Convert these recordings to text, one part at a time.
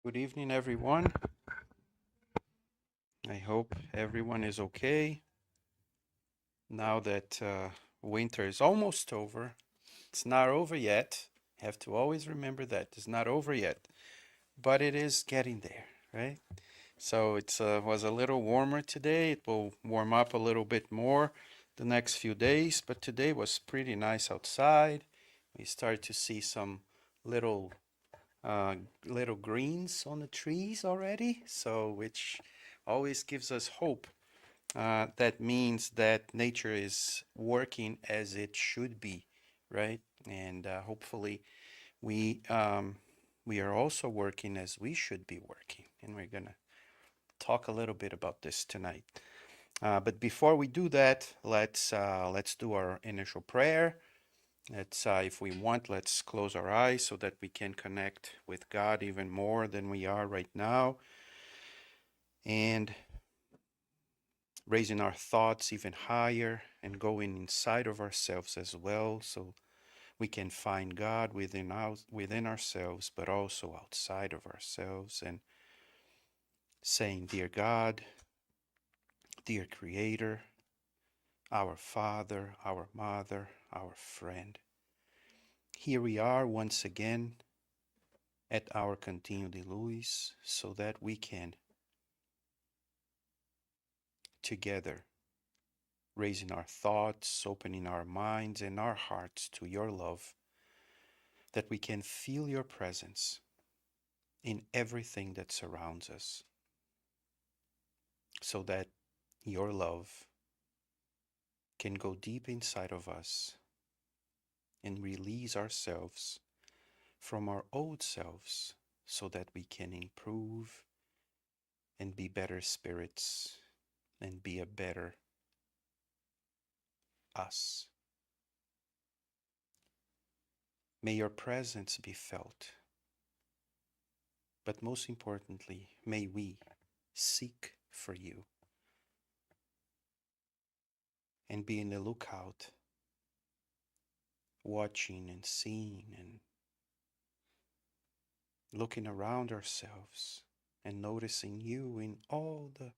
Good evening, everyone. I hope everyone is okay now that winter is almost over. It's not over yet. Have to always remember that it's not over yet, but it is getting there, right? So it was a little warmer today. It will warm up a little bit more the next few days, but today was pretty nice outside. We started to see some little uh, little greens on the trees already, so which always gives us hope. That means that nature is working as it should be, right? And hopefully we are also working as we should be working, and we're gonna talk a little bit about this tonight. But before we do that, let's do our initial prayer. Let's, if we want, let's close our eyes so that we can connect with God even more than we are right now, and raising our thoughts even higher and going inside of ourselves as well, so we can find God within ourselves, but also outside of ourselves, and saying, "Dear God, dear Creator, our Father, our Mother, our friend, here we are once again at our Cantinho de Luz, so that we can together raising our thoughts, opening our minds and our hearts to your love, that we can feel your presence in everything that surrounds us, so that your love can go deep inside of us and release ourselves from our old selves, so that we can improve and be better spirits and be a better us. May your presence be felt, but most importantly, may we seek for you and be in the lookout, watching and seeing and looking around ourselves and noticing you in all the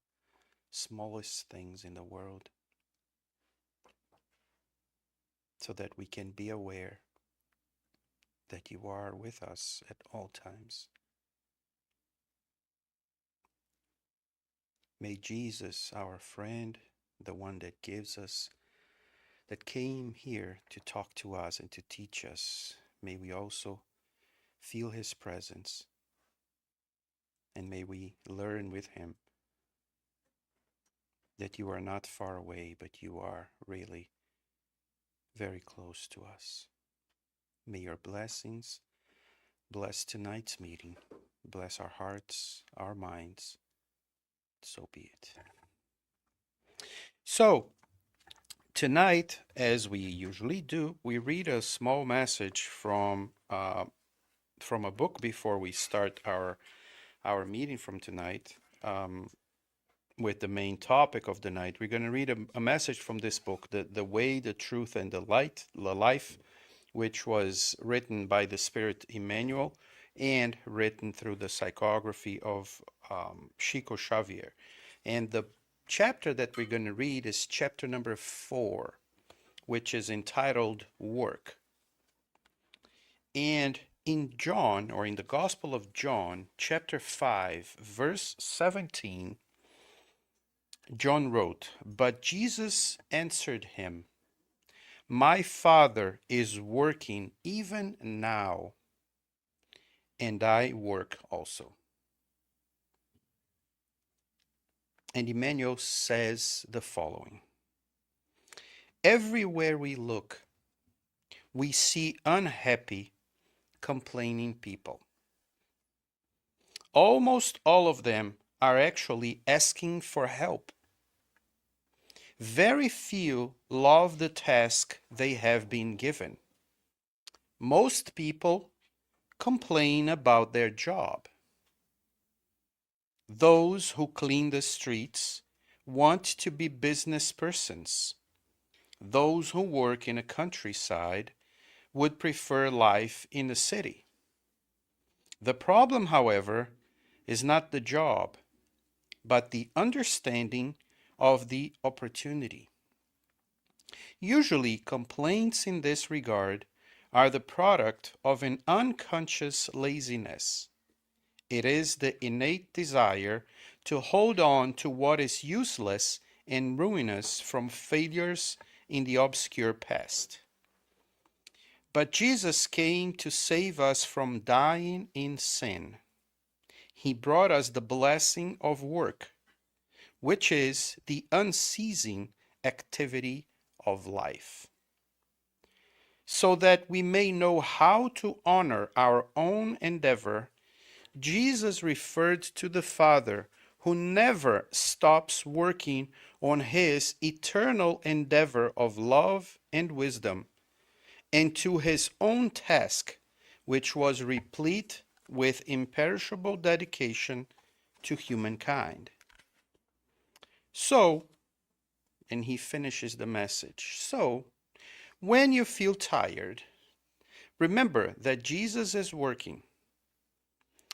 smallest things in the world, so that we can be aware that you are with us at all times. May Jesus, our friend, the one that gives us, that came here to talk to us and to teach us, may we also feel his presence, and may we learn with him that you are not far away, but you are really very close to us. May your blessings bless tonight's meeting, bless our hearts, our minds, so be it. So, tonight, as we usually do, we read a small message from a book before we start our meeting from tonight. With the main topic of the night, we're going to read a message from this book, the Way, the Truth, and the Life, which was written by the Spirit Emmanuel and written through the psychography of Chico Xavier. And the chapter that we're going to read is chapter number 4, which is entitled Work. And in John, or in the Gospel of John, chapter 5, verse 17, John wrote, "But Jesus answered him, My Father is working even now, and I work also." And Emmanuel says the following: Everywhere we look, we see unhappy, complaining people. Almost all of them are actually asking for help. Very few love the task they have been given. Most people complain about their job. Those who clean the streets want to be business persons. Those who work in a countryside would prefer life in the city. The problem, however, is not the job, but the understanding of the opportunity. Usually, complaints in this regard are the product of an unconscious laziness. It is the innate desire to hold on to what is useless and ruinous from failures in the obscure past. But Jesus came to save us from dying in sin. He brought us the blessing of work, which is the unceasing activity of life, so that we may know how to honor our own endeavor. Jesus referred to the Father, who never stops working on his eternal endeavor of love and wisdom, and to his own task, which was replete with imperishable dedication to humankind. So, and he finishes the message, so when you feel tired, remember that Jesus is working.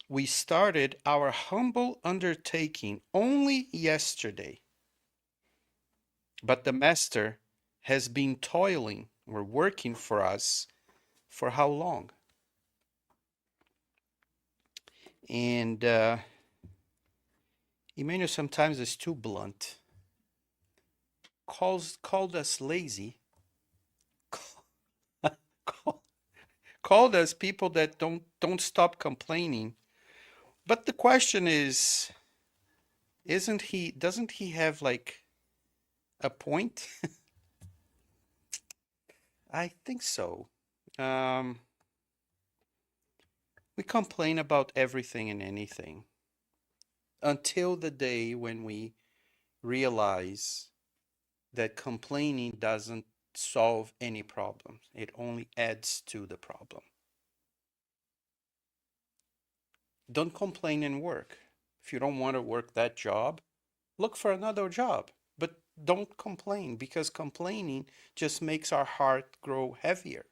We started our humble undertaking only yesterday, but the Master has been toiling or working for us for how long? And Emmanuel sometimes is too blunt. Called us lazy. Called us people that don't stop complaining. But the question is, doesn't he have like a point? I think so. We complain about everything and anything until the day when we realize that complaining doesn't solve any problem. It only adds to the problem. Don't complain in work. If you don't want to work that job, look for another job. But don't complain, because complaining just makes our heart grow heavier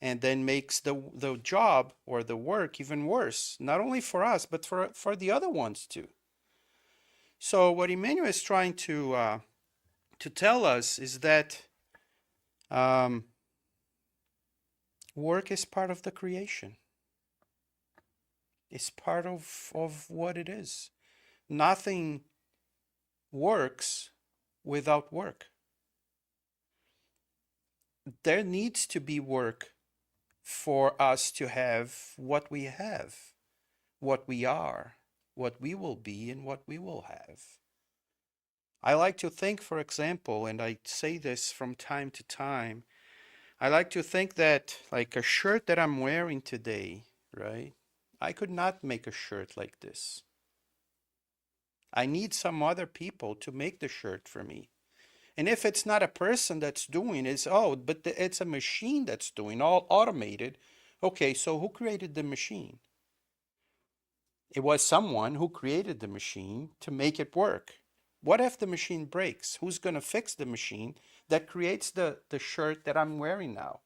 and then makes the job or the work even worse, not only for us, but for the other ones too. So what Emmanuel is trying to tell us is that work is part of the creation. It's part of what it is. Nothing works without work. There needs to be work for us to have what we have, what we are, what we will be, and what we will have. I like to think, for example, and I say this from time to time, I like to think that like a shirt that I'm wearing today, right? I could not make a shirt like this. I need some other people to make the shirt for me. And if it's not a person that's doing it, it's a machine that's doing, all automated. Okay, so who created the machine? It was someone who created the machine to make it work. What if the machine breaks? Who's going to fix the machine that creates the shirt that I'm wearing now?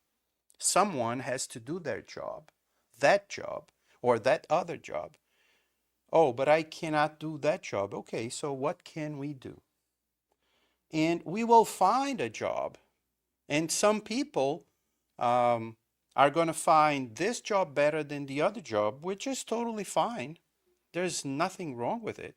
Someone has to do their job, or that other job. Oh, but I cannot do that job. Okay, so what can we do? And we will find a job. And some people are going to find this job better than the other job, which is totally fine. There's nothing wrong with it.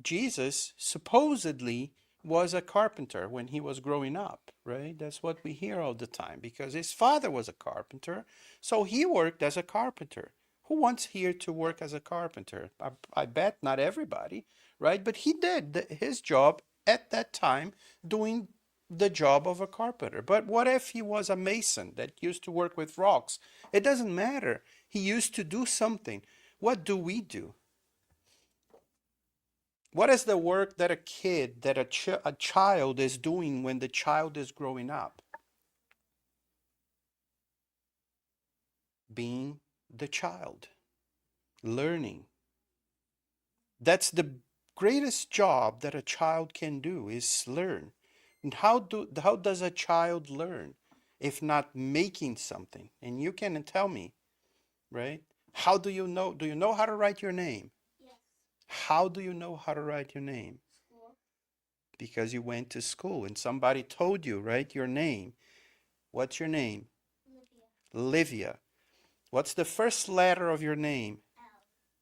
Jesus supposedly was a carpenter when he was growing up, right? That's what we hear all the time, because his father was a carpenter, so he worked as a carpenter. Who wants here to work as a carpenter? I bet not everybody, right? But he did his job at that time doing the job of a carpenter. But what if he was a mason that used to work with rocks? It doesn't matter. He used to do something. What do we do? What is the work that a kid, that a child is doing when the child is growing up? Being the child, learning. That's the greatest job that a child can do, is learn. And how does a child learn if not making something? And you can tell me, right? How do you know? Do you know how to write your name? Yes. How do you know how to write your name? School. Because you went to school and somebody told you, right? Your name. What's your name? Livia. Livia. What's the first letter of your name?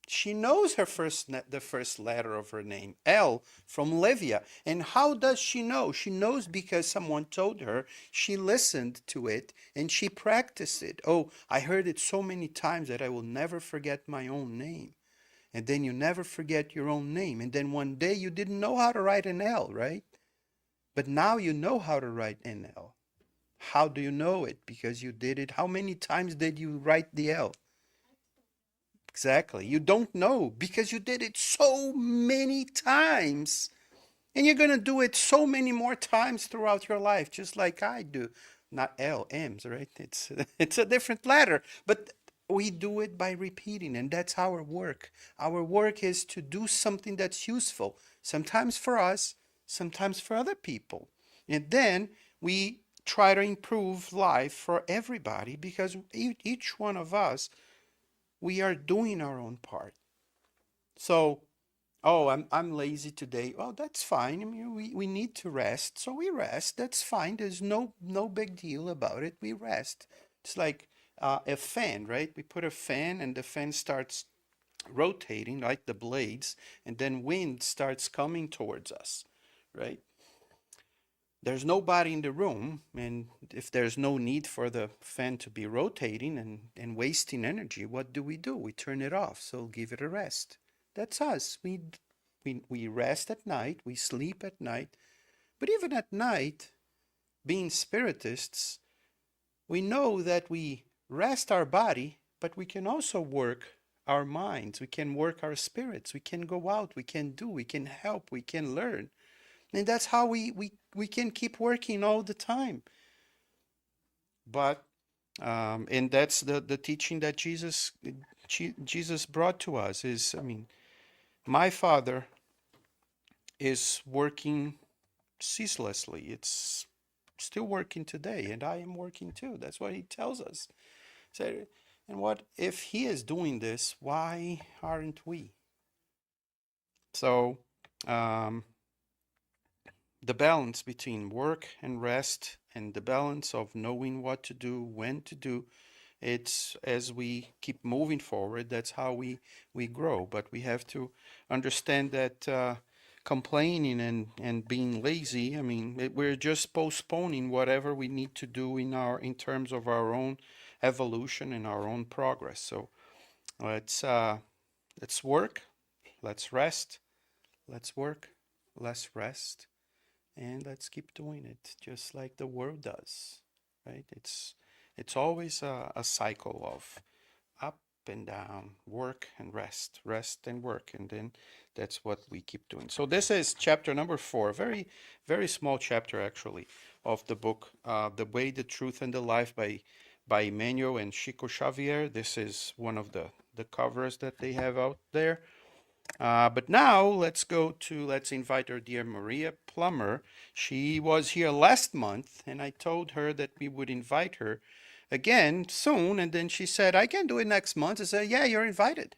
She knows the first letter of her name, L, from Livia. And how does she know? She knows because someone told her. She listened to it and she practiced it. Oh, I heard it so many times that I will never forget my own name. And then you never forget your own name. And then one day you didn't know how to write an L, right? But now you know how to write an L. How do you know it? Because you did it. How many times did you write the L? Exactly. You don't know because you did it so many times. And you're going to do it so many more times throughout your life, just like I do. Not L, M's, right? It's a different letter, but we do it by repeating, and that's our work. Our work is to do something that's useful, sometimes for us, sometimes for other people. And then we try to improve life for everybody because each one of us, we are doing our own part. So, oh, I'm lazy today. Oh, that's fine. I mean, we need to rest, so we rest. That's fine. There's no big deal about it. We rest. It's like a fan, right? We put a fan, and the fan starts rotating like the blades, and then wind starts coming towards us, right? There's nobody in the room, and if there's no need for the fan to be rotating and wasting energy, what do? We turn it off, so give it a rest. That's us. We rest at night, we sleep at night, but even at night, being spiritists, we know that we rest our body, but we can also work our minds, we can work our spirits, we can go out, we can do, we can help, we can learn. And that's how we can keep working all the time. But and that's the teaching that Jesus brought to us is, I mean, my Father is working ceaselessly. It's still working today, and I am working too. That's what he tells us. So, and what if he is doing this? Why aren't we? So, um, the balance between work and rest, and the balance of knowing what to do, when to do, it's as we keep moving forward, that's how we grow. But we have to understand that complaining and being lazy, I mean, we're just postponing whatever we need to do in terms of our own evolution and our own progress. So let's work, let's rest, let's work, let's rest, and let's keep doing it just like the world does, right? It's always a cycle of up and down, work and rest, rest and work, and then that's what we keep doing. So this is chapter number 4, very very small chapter actually of the book, The Way, the Truth, and the Life by Emmanuel and Chico Xavier. This is one of the covers that they have out there. But now let's invite our dear Maria Plummer. She was here last month, and I told her that we would invite her again soon. And then she said, I can do it next month. I said, yeah, you're invited.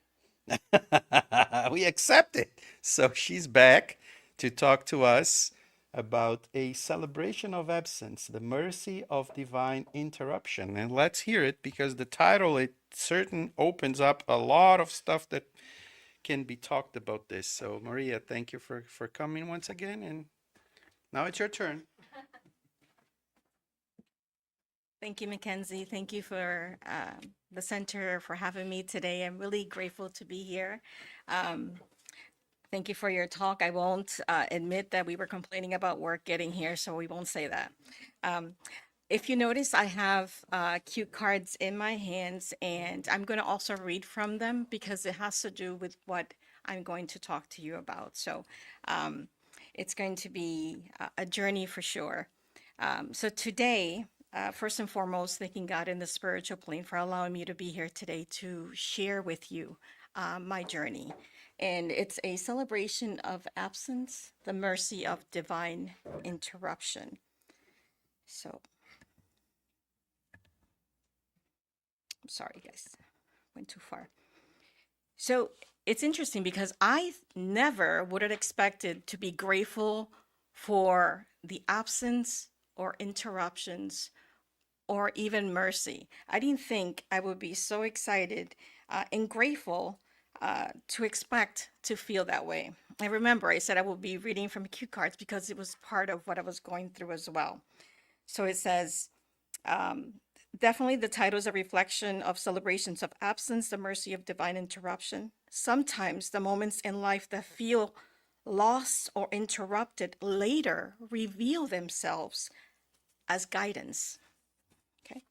We accept it. So she's back to talk to us about a celebration of absence, the mercy of divine interruption. And let's hear it because the title, it certain opens up a lot of stuff that can be talked about this. So Maria, thank you for coming once again, and now it's your turn. Thank you, Mackenzie. Thank you for the center for having me today. I'm really grateful to be here. Um, Thank you for your talk. I won't admit that we were complaining about work getting here, so we won't say that. Um, if you notice, I have cue cards in my hands, and I'm going to also read from them because it has to do with what I'm going to talk to you about. So um, it's going to be a journey for sure. So today, first and foremost, thanking God in the spiritual plane for allowing me to be here today to share with you my journey. And it's a celebration of absence, the mercy of divine interruption. So, I'm sorry, guys, went too far. So, it's interesting because I never would have expected to be grateful for the absence or interruptions or even mercy. I didn't think I would be so excited and grateful to expect to feel that way. I remember I said I would be reading from cue cards because it was part of what I was going through as well. So it says, um, definitely the title is a reflection of celebrations of absence, the mercy of divine interruption. Sometimes the moments in life that feel lost or interrupted later reveal themselves as guidance. Okay.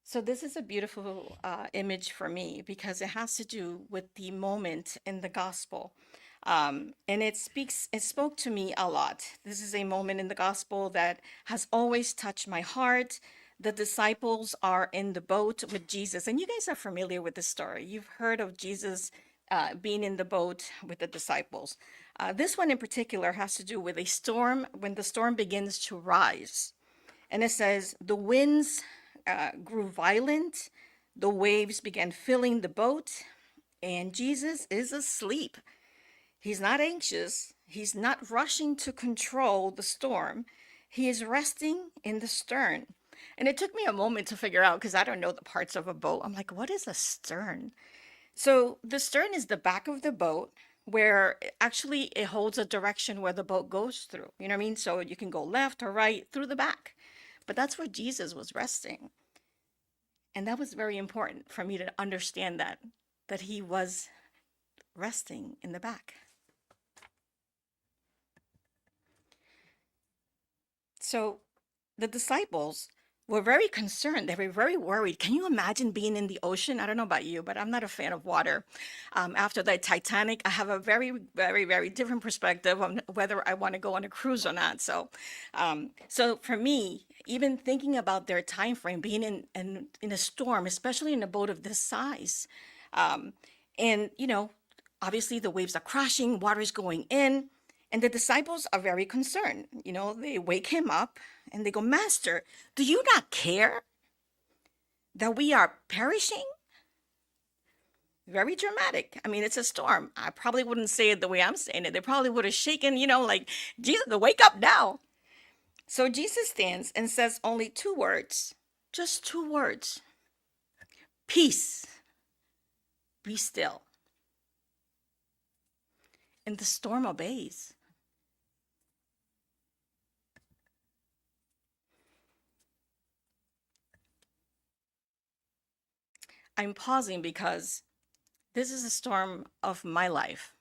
So this is a beautiful image for me because it has to do with the moment in the gospel. And it spoke to me a lot. This is a moment in the gospel that has always touched my heart. The disciples are in the boat with Jesus, and you guys are familiar with this story. You've heard of Jesus being in the boat with the disciples. This one in particular has to do with a storm when the storm begins to rise. And it says, the winds grew violent, the waves began filling the boat, and Jesus is asleep. He's not anxious, he's not rushing to control the storm. He is resting in the stern. And it took me a moment to figure out because I don't know the parts of a boat. I'm like, what is a stern? So the stern is the back of the boat where actually it holds a direction where the boat goes through. You know what I mean? So you can go left or right through the back. But that's where Jesus was resting. And that was very important for me to understand that he was resting in the back. So the disciples were very concerned. They were very worried. Can you imagine being in the ocean? I don't know about you, but I'm not a fan of water. After the Titanic, I have a very, very, very different perspective on whether I want to go on a cruise or not. So for me, even thinking about their time frame, being in a storm, especially in a boat of this size, um, and obviously the waves are crashing, water is going in. And the disciples are very concerned. They wake him up and they go, Master, do you not care that we are perishing? Very dramatic. I mean, it's a storm. I probably wouldn't say it the way I'm saying it. They probably would have shaken, like, Jesus, wake up now. So Jesus stands and says only two words, just two words: peace, be still. And the storm obeys. I'm pausing because this is a storm of my life.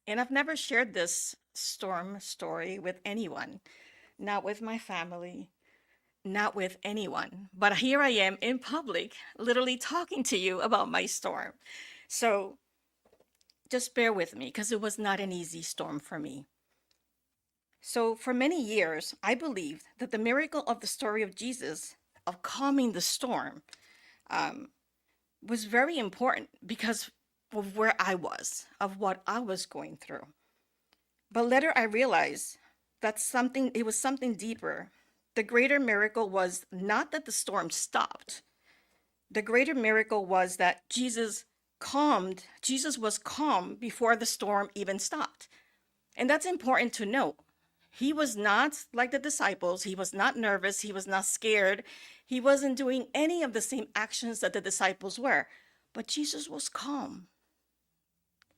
And I've never shared this storm story with anyone, not with my family, not with anyone. But here I am in public, literally talking to you about my storm. So just bear with me because it was not an easy storm for me. So for many years, I believed that the miracle of the story of Jesus, of calming the storm, um, was very important because of where I was, of what I was going through. But later I realized that it was something deeper. The greater miracle was not that the storm stopped. The greater miracle was that Jesus was calm before the storm even stopped. And that's important to note. He was not like the disciples. He was not nervous. He was not scared. He wasn't doing any of the same actions that the disciples were. But Jesus was calm.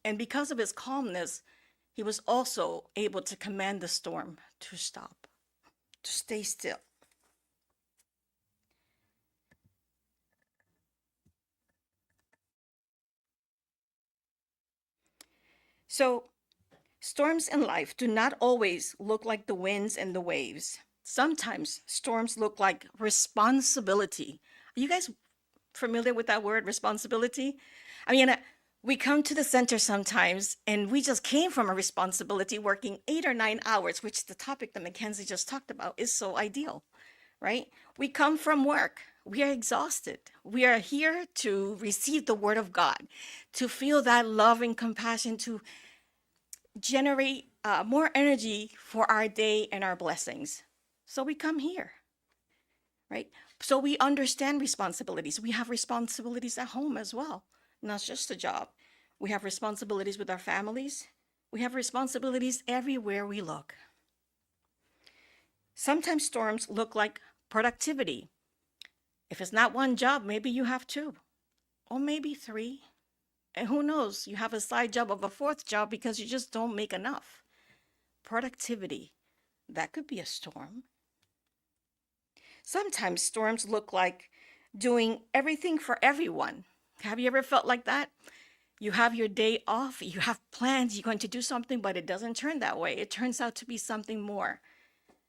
And because of his calmness, he was also able to command the storm to stop, to stay still. So, storms in life do not always look like the winds and the waves. Sometimes storms look like responsibility. Are you guys familiar with that word, responsibility? I mean, we come to the center sometimes and we just came from a responsibility working 8 or 9 hours, which the topic that Mackenzie just talked about is so ideal, right? We come from work. We are exhausted. We are here to receive the word of God, to feel that love and compassion, to generate more energy for our day and our blessings. So we come here, right? So we understand responsibilities. We have responsibilities at home as well, not just a job. We have responsibilities with our families. We have responsibilities everywhere we look. Sometimes storms look like productivity. If it's not one job, maybe you have two, or maybe three. And who knows, you have a side job of a fourth job because you just don't make enough. Productivity, that could be a storm. Sometimes storms look like doing everything for everyone. Have you ever felt like that? You have your day off, you have plans, you're going to do something, but it doesn't turn that way. It turns out to be something more.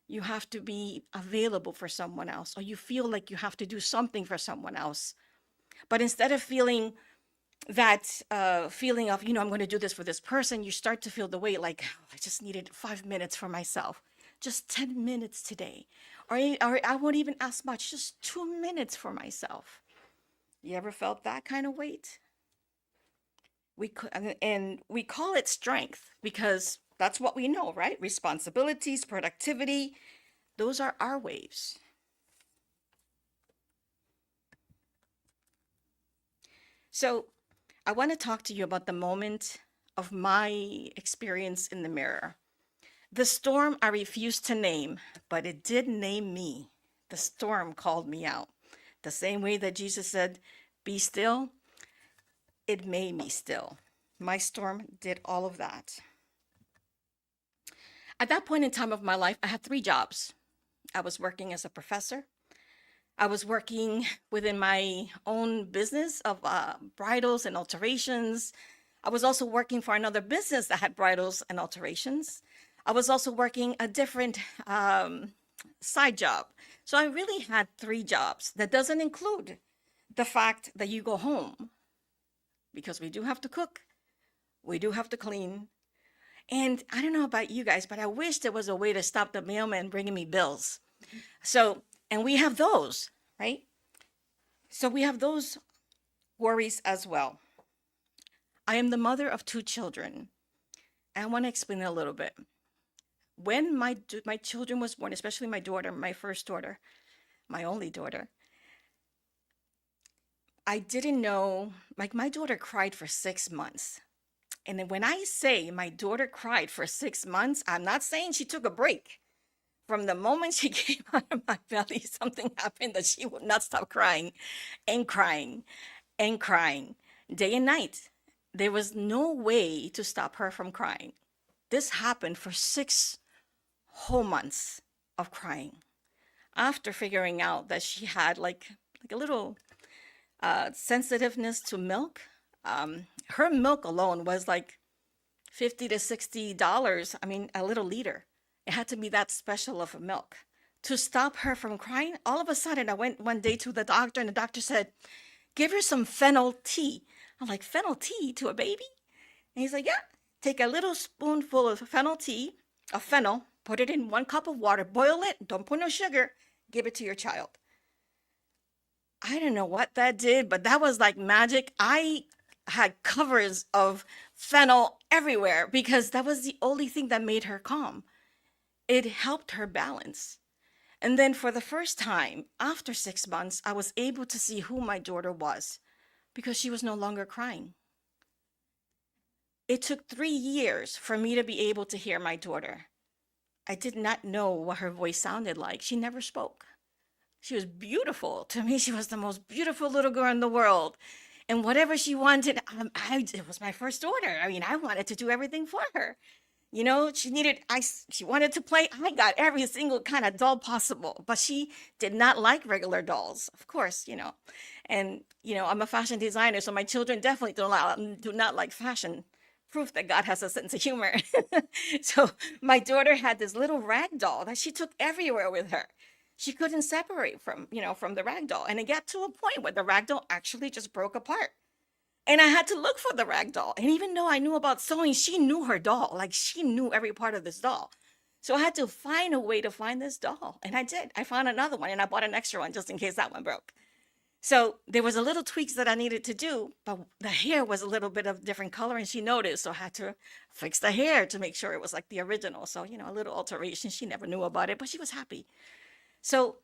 You have to be available for someone else, or you feel like you have to do something for someone else. But instead of feeling that feeling of, I'm going to do this for this person, you start to feel the weight like, oh, I just needed 5 minutes for myself, just 10 minutes today. Or I won't even ask much, just 2 minutes for myself. You ever felt that kind of weight? We call it strength because that's what we know, right? Responsibilities, productivity, those are our waves. So I want to talk to you about the moment of my experience in the mirror. The storm I refused to name, but it did name me. The storm called me out. The same way that Jesus said, "Be still," it made me still. My storm did all of that. At that point in time of my life, I had 3 jobs. I was working as a professor. I was working within my own business of bridals and alterations. I was also working for another business that had bridals and alterations. I was also working a different side job. So I really had 3 jobs. That doesn't include the fact that you go home, because we do have to cook, we do have to clean. And I don't know about you guys, but I wish there was a way to stop the mailman bringing me bills. So, and we have those, right? So we have those worries as well. I am the mother of 2 children. And I want to explain it a little bit. When my children was born, especially my daughter, my first daughter, my only daughter, I didn't know, like my daughter cried for 6 months. And then when I say my daughter cried for 6 months, I'm not saying she took a break. From the moment she came out of my belly, something happened that she would not stop crying and crying and crying day and night. There was no way to stop her from crying. This happened for 6 whole months of crying. After figuring out that she had like a little sensitiveness to milk, her milk alone was like $50 to $60. I mean, a little liter. It had to be that special of a milk. To stop her from crying, all of a sudden I went one day to the doctor and the doctor said, "Give her some fennel tea." I'm like, "Fennel tea to a baby?" And he's like, "Yeah, take a little spoonful of fennel tea, of fennel, put it in 1 cup of water, boil it, don't put no sugar, give it to your child." I don't know what that did, but that was like magic. I had covers of fennel everywhere because that was the only thing that made her calm. It helped her balance. And then for the first time, after 6 months, I was able to see who my daughter was because she was no longer crying. It took 3 years for me to be able to hear my daughter. I did not know what her voice sounded like. She never spoke. She was beautiful. To me, she was the most beautiful little girl in the world. And whatever she wanted, it was my first daughter. I mean, I wanted to do everything for her. She wanted to play. I got every single kind of doll possible, but she did not like regular dolls, of course, And, I'm a fashion designer, so my children definitely do not like fashion proof that God has a sense of humor. So my daughter had this little rag doll that she took everywhere with her. She couldn't separate from the rag doll. And it got to a point where the rag doll actually just broke apart. And I had to look for the rag doll. And even though I knew about sewing, she knew her doll. Like she knew every part of this doll. So I had to find a way to find this doll. And I did. I found another one and I bought an extra one just in case that one broke. So there was a little tweaks that I needed to do, but the hair was a little bit of different color and she noticed. So I had to fix the hair to make sure it was like the original. So, a little alteration. She never knew about it, but she was happy. So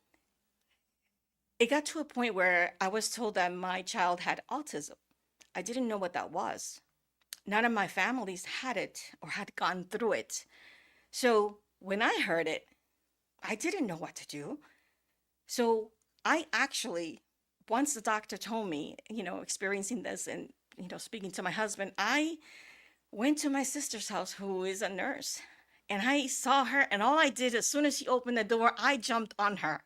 it got to a point where I was told that my child had autism. I didn't know what that was. None of my families had it or had gone through it. So when I heard it, I didn't know what to do. So I actually, once the doctor told me, experiencing this and, speaking to my husband, I went to my sister's house, who is a nurse, and I saw her. And all I did, as soon as she opened the door, I jumped on her.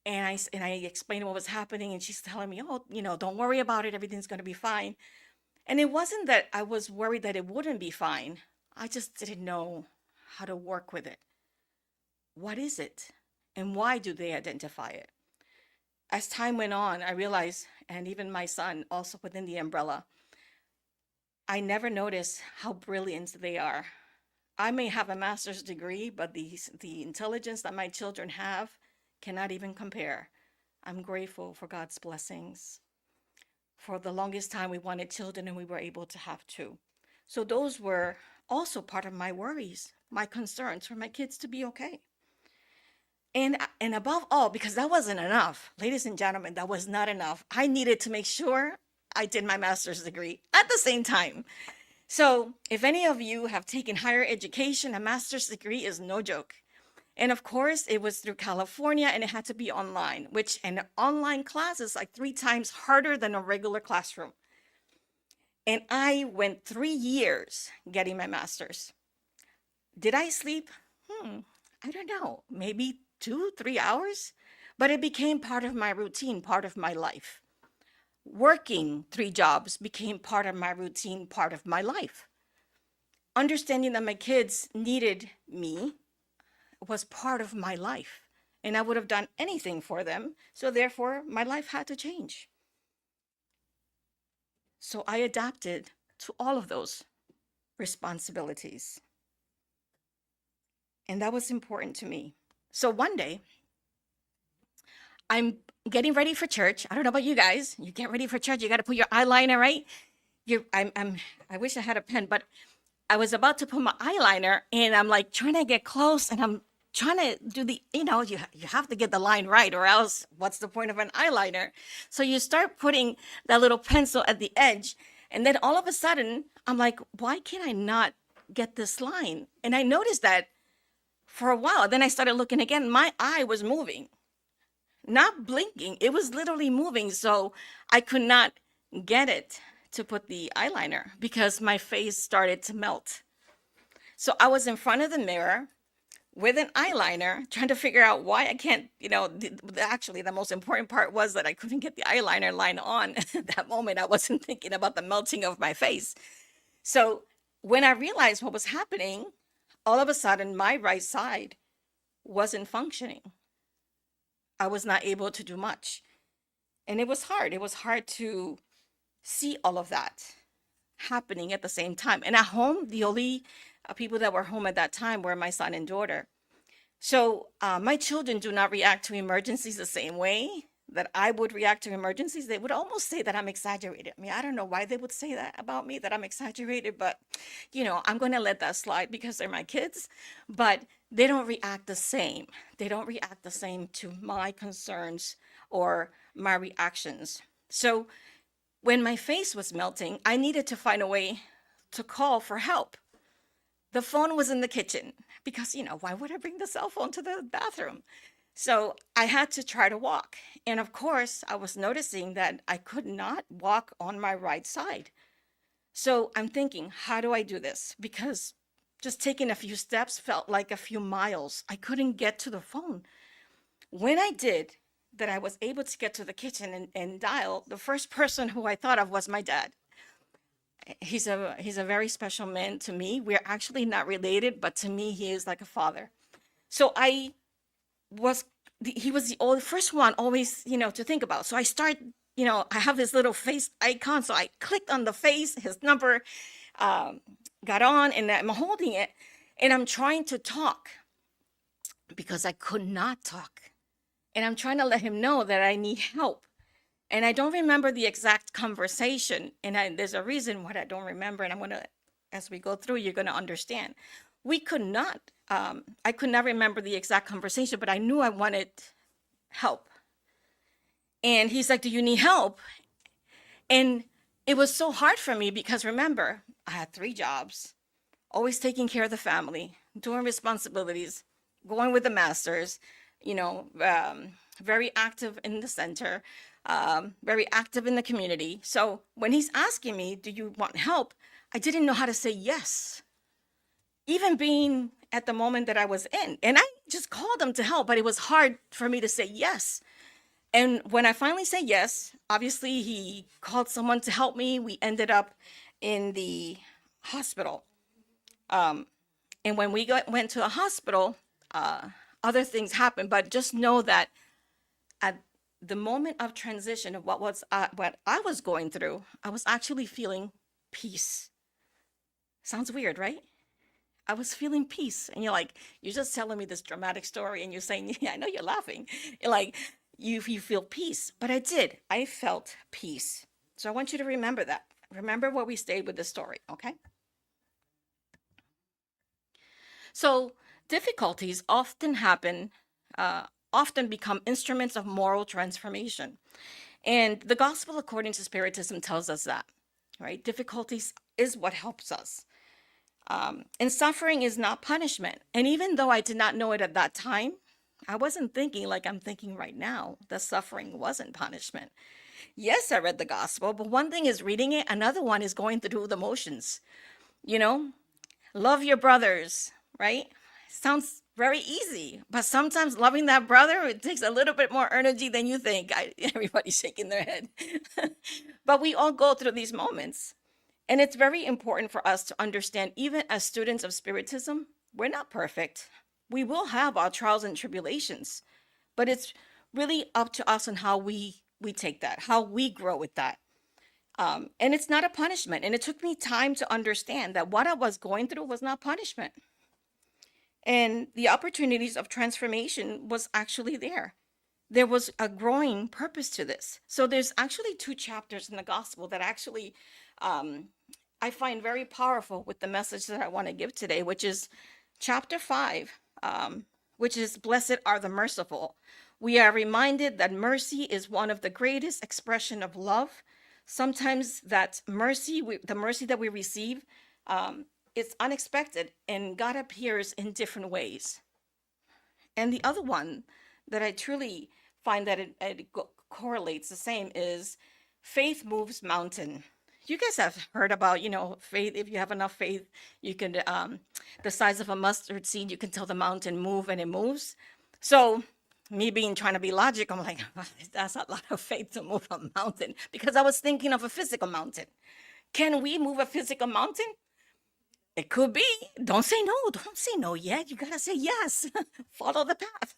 And I explained what was happening. And she's telling me, oh, don't worry about it. Everything's going to be fine. And it wasn't that I was worried that it wouldn't be fine. I just didn't know how to work with it. What is it? And why do they identify it? As time went on, I realized, and even my son, also within the umbrella, I never noticed how brilliant they are. I may have a master's degree, but the intelligence that my children have cannot even compare. I'm grateful for God's blessings. For the longest time, we wanted children and we were able to have two. So those were also part of my worries, my concerns for my kids to be okay. And above all, because that wasn't enough, ladies and gentlemen, that was not enough. I needed to make sure I did my master's degree at the same time. So if any of you have taken higher education, a master's degree is no joke. And of course, it was through California and it had to be online, which an online class is like 3 times harder than a regular classroom. And I went 3 years getting my master's. Did I sleep? I don't know, maybe 2-3 hours, but it became part of my routine, part of my life. Working 3 jobs became part of my routine, part of my life. Understanding that my kids needed me was part of my life, and I would have done anything for them. So therefore, my life had to change. So I adapted to all of those responsibilities. And that was important to me. So one day, I'm getting ready for church. I don't know about you guys. You get ready for church, you got to put your eyeliner, right? I wish I had a pen, but I was about to put my eyeliner and I'm like trying to get close and I'm trying to do you have to get the line right or else what's the point of an eyeliner? So you start putting that little pencil at the edge and then all of a sudden I'm like, why can't I not get this line? And I noticed that for a while. Then I started looking again. My eye was moving, not blinking. It was literally moving. So I could not get it to put the eyeliner because my face started to melt. So I was in front of the mirror with an eyeliner trying to figure out why I can't, actually the most important part was that I couldn't get the eyeliner line on. At that moment, I wasn't thinking about the melting of my face. So when I realized what was happening, all of a sudden my right side wasn't functioning. I was not able to do much. And it was hard. It was hard to see all of that happening at the same time. And at home, the only people that were home at that time were my son and daughter. So my children do not react to emergencies the same way that I would react to emergencies. They would almost say that I'm exaggerated. I mean, I don't know why they would say that about me, that I'm exaggerated, but I'm going to let that slide because they're my kids, but they don't react the same. They don't react the same to my concerns or my reactions. So when my face was melting, I needed to find a way to call for help. The phone was in the kitchen because, why would I bring the cell phone to the bathroom? So I had to try to walk. And of course, I was noticing that I could not walk on my right side. So I'm thinking, how do I do this? Because just taking a few steps felt like a few miles. I couldn't get to the phone. When I did, that I was able to get to the kitchen and dial, the first person who I thought of was my dad. He's a very special man to me. We're actually not related, but to me, he is like a father. So was he was the first one always, to think about. So I start, I have this little face icon. So I clicked on the face, his number, um, got on, and I'm holding it, and I'm trying to talk because I could not talk. And I'm trying to let him know that I need help. And I don't remember the exact conversation. And there's a reason why I don't remember. And as we go through, you're going to understand. I could not remember the exact conversation, but I knew I wanted help. And he's like, "Do you need help?" And it was so hard for me because remember, I had 3 jobs, always taking care of the family, doing responsibilities, going with the masters, very active in the center, very active in the community. So when he's asking me, "Do you want help?" I didn't know how to say yes, even being at the moment that I was in. And I just called him to help, but it was hard for me to say yes. And when I finally said yes, obviously he called someone to help me. We ended up in the hospital. Um, and when went to the hospital, other things happened. But just know that at the moment of transition of what I was going through, I was actually feeling peace. Sounds weird, right? I was feeling peace. And you're like, you're just telling me this dramatic story and you're saying, yeah, I know you're laughing. You're like, you feel peace. But I did. I felt peace. So I want you to remember that. Remember where we stayed with the story, okay? So difficulties often become instruments of moral transformation. And the gospel according to Spiritism tells us that, right? Difficulties is what helps us. And suffering is not punishment. And even though I did not know it at that time, I wasn't thinking like I'm thinking right now that suffering wasn't punishment. Yes, I read the gospel, but one thing is reading it, another one is going through the motions. You know, love your brothers, right? Sounds very easy, but sometimes loving that brother, it takes a little bit more energy than you think. Everybody's shaking their head. But we all go through these moments. And it's very important for us to understand, even as students of Spiritism, we're not perfect. We will have our trials and tribulations, but it's really up to us on how we take that, how we grow with that. And it's not a punishment. And it took me time to understand that what I was going through was not punishment. And the opportunities of transformation was actually there. There was a growing purpose to this. So there's actually 2 chapters in the gospel that actually I find very powerful with the message that I want to give today, which is chapter 5, which is Blessed are the merciful. We are reminded that mercy is one of the greatest expression of love. Sometimes that mercy, the mercy that we receive, it's unexpected and God appears in different ways. And the other one that I truly find that it correlates the same is faith moves mountain. You guys have heard about, faith. If you have enough faith, you can, the size of a mustard seed, you can tell the mountain move and it moves. So me trying to be logic, I'm like, that's a lot of faith to move a mountain because I was thinking of a physical mountain. Can we move a physical mountain? It could be. Don't say no. Don't say no yet. You gotta say yes. Follow the path.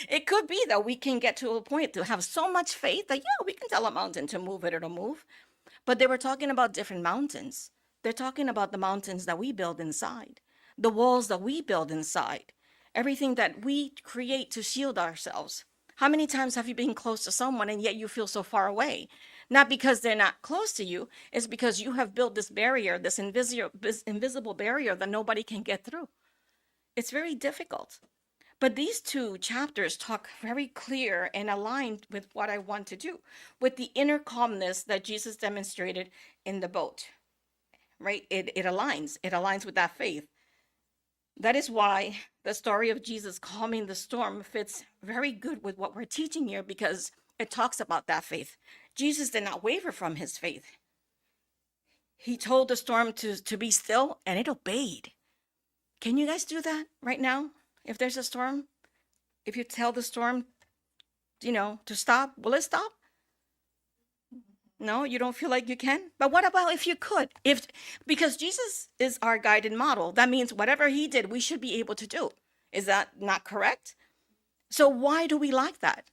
It could be that we can get to a point to have so much faith that, yeah, we can tell a mountain to move it, it'll move. But they were talking about different mountains. They're talking about the mountains that we build inside, the walls that we build inside, everything that we create to shield ourselves. How many times have you been close to someone and yet you feel so far away? Not because they're not close to you, it's because you have built this barrier, this invisible barrier that nobody can get through. It's very difficult. But these 2 chapters talk very clear and aligned with what I want to do, with the inner calmness that Jesus demonstrated in the boat, right? It aligns with that faith. That is why the story of Jesus calming the storm fits very good with what we're teaching here because it talks about that faith. Jesus did not waver from his faith. He told the storm to be still and it obeyed. Can you guys do that right now? If there's a storm, if you tell the storm, to stop, will it stop? No, you don't feel like you can? But what about if you could? If because Jesus is our guide and model, that means whatever he did, we should be able to do. Is that not correct? So why do we like that?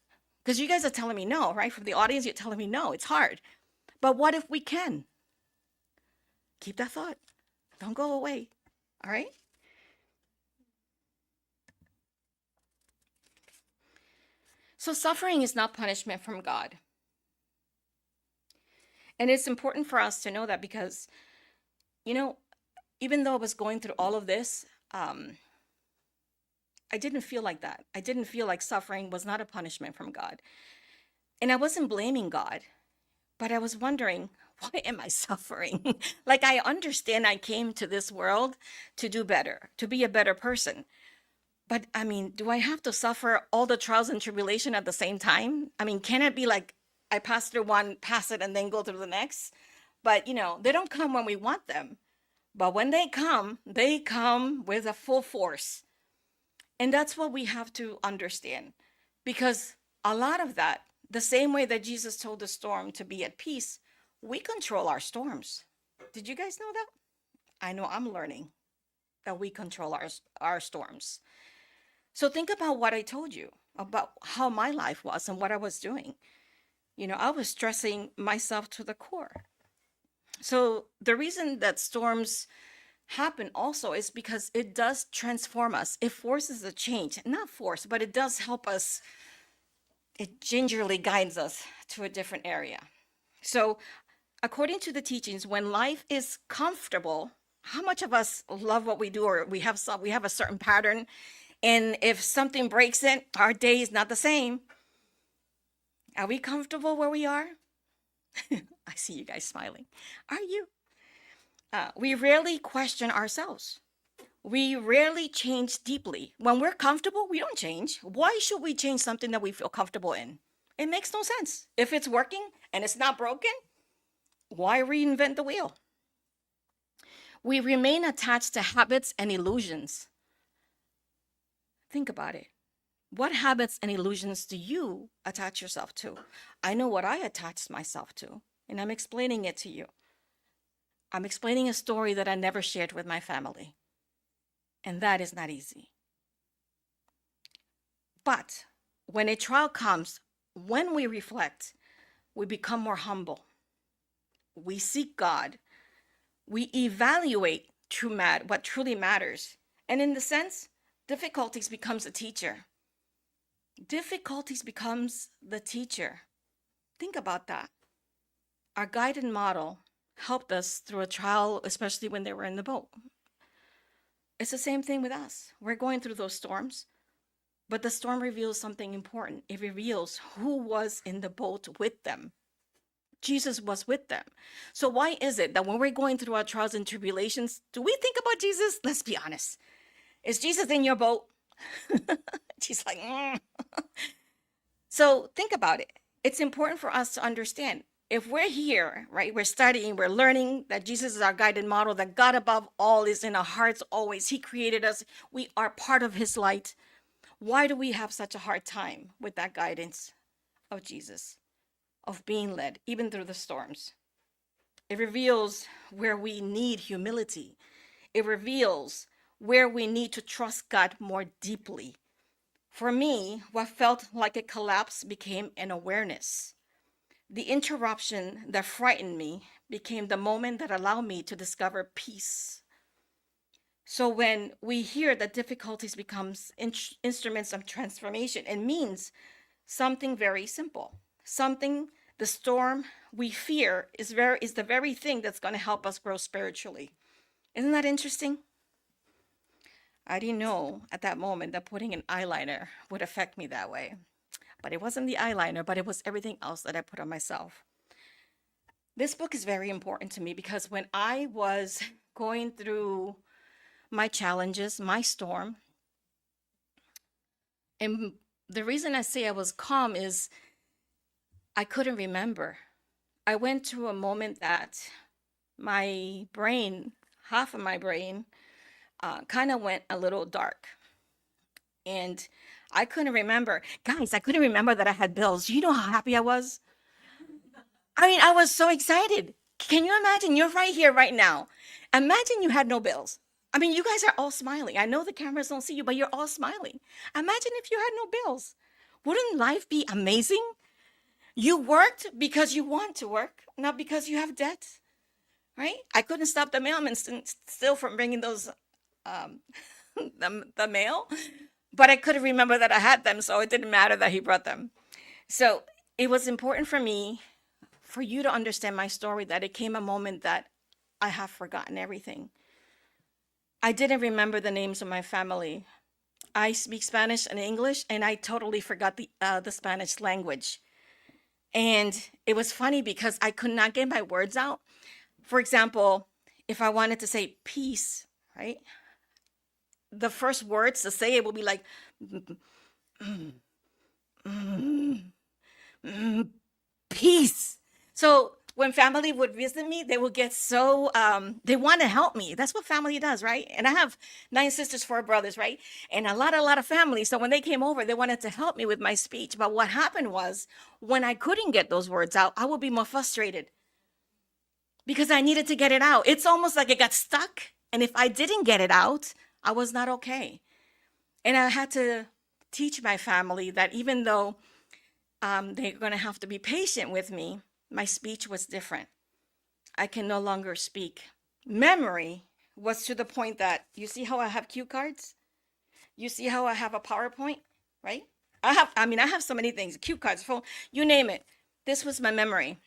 Because you guys are telling me no, right? From the audience, you're telling me no, it's hard. But what if we can? Keep that thought. Don't go away. All right? So suffering is not punishment from God. And it's important for us to know that because, you know, even though I was going through all of this, I didn't feel like that. I didn't feel like suffering was not a punishment from God. And I wasn't blaming God, but I was wondering, why am I suffering? Like, I understand I came to this world to do better, to be a better person. But I mean, do I have to suffer all the trials and tribulation at the same time? I mean, can it be like I pass through one, pass it, and then go through the next? But, they don't come when we want them. But when they come with a full force. And that's what we have to understand. Because a lot of that, the same way that Jesus told the storm to be at peace, we control our storms. Did you guys know that? I know I'm learning that we control our storms. So think about what I told you about how my life was and what I was doing. I was stressing myself to the core. So the reason that storms happen also is because it does transform us. It forces a change, not force, but it does help us. It gingerly guides us to a different area. So according to the teachings, when life is comfortable, how much of us love what we do, or we have a certain pattern, and if something breaks it, our day is not the same. Are we comfortable where we are? I see you guys smiling. Are you? We rarely question ourselves. We rarely change deeply. When we're comfortable, we don't change. Why should we change something that we feel comfortable in? It makes no sense. If it's working and it's not broken, why reinvent the wheel? We remain attached to habits and illusions. Think about it. What habits and illusions do you attach yourself to? I know what I attached myself to, and I'm explaining it to you. I'm explaining a story that I never shared with my family, and that is not easy. But when a trial comes, when we reflect, we become more humble. We seek God. We evaluate what truly matters. And in the sense, difficulties becomes a teacher. Difficulties becomes the teacher. Think about that. Our guide and model helped us through a trial, especially when they were in the boat. It's the same thing with us. We're going through those storms, but the storm reveals something important. It reveals who was in the boat with them. Jesus was with them. So why is it that when we're going through our trials and tribulations, do we think about Jesus? Let's be honest. Is Jesus in your boat? She's like, So think about it. It's important for us to understand. If we're here, right, we're studying, we're learning that Jesus is our guided model, that God above all is in our hearts always. He created us. We are part of his light. Why do we have such a hard time with that guidance of Jesus, of being led, even through the storms? It reveals where we need humility. It reveals where we need to trust God more deeply. For me, what felt like a collapse became an awareness. The interruption that frightened me became the moment that allowed me to discover peace. So when we hear that difficulties becomes instruments of transformation, it means something very simple. The storm we fear is the very thing that's going to help us grow spiritually. Isn't that interesting? I didn't know at that moment that putting an eyeliner would affect me that way. But it wasn't the eyeliner, but it was everything else that I put on myself. This book is very important to me because when I was going through my challenges, my storm, and the reason I say I was calm is I couldn't remember. I went through a moment that my brain, half of my brain, kind of went a little dark. And I couldn't remember. Guys, I couldn't remember that I had bills. You know how happy I was? I mean, I was so excited. Can you imagine? You're right here, right now. Imagine you had no bills. I mean, you guys are all smiling. I know the cameras don't see you, but you're all smiling. Imagine if you had no bills. Wouldn't life be amazing? You worked because you want to work, not because you have debt, right? I couldn't stop the mailman still from bringing those um, the mail, but I couldn't remember that I had them, so it didn't matter that he brought them. So it was important for me, for you to understand my story, that it came a moment that I have forgotten everything. I didn't remember the names of my family. I speak Spanish and English, and I totally forgot the Spanish language. And it was funny because I could not get my words out. For example, if I wanted to say peace, right? The first words to say it will be like peace. So when family would visit me, they would get so they want to help me. That's what family does, right? And I have 9 sisters, 4 brothers, right? And a lot of family. So when they came over, they wanted to help me with my speech. But what happened was, when I couldn't get those words out, I would be more frustrated because I needed to get it out. It's almost like it got stuck. And if I didn't get it out, I was not okay. And I had to teach my family that even though they're going to have to be patient with me, my speech was different. I can no longer speak. Memory was to the point that, you see how I have cue cards? You see how I have a PowerPoint, right? I have so many things, cue cards, phone, you name it. This was my memory.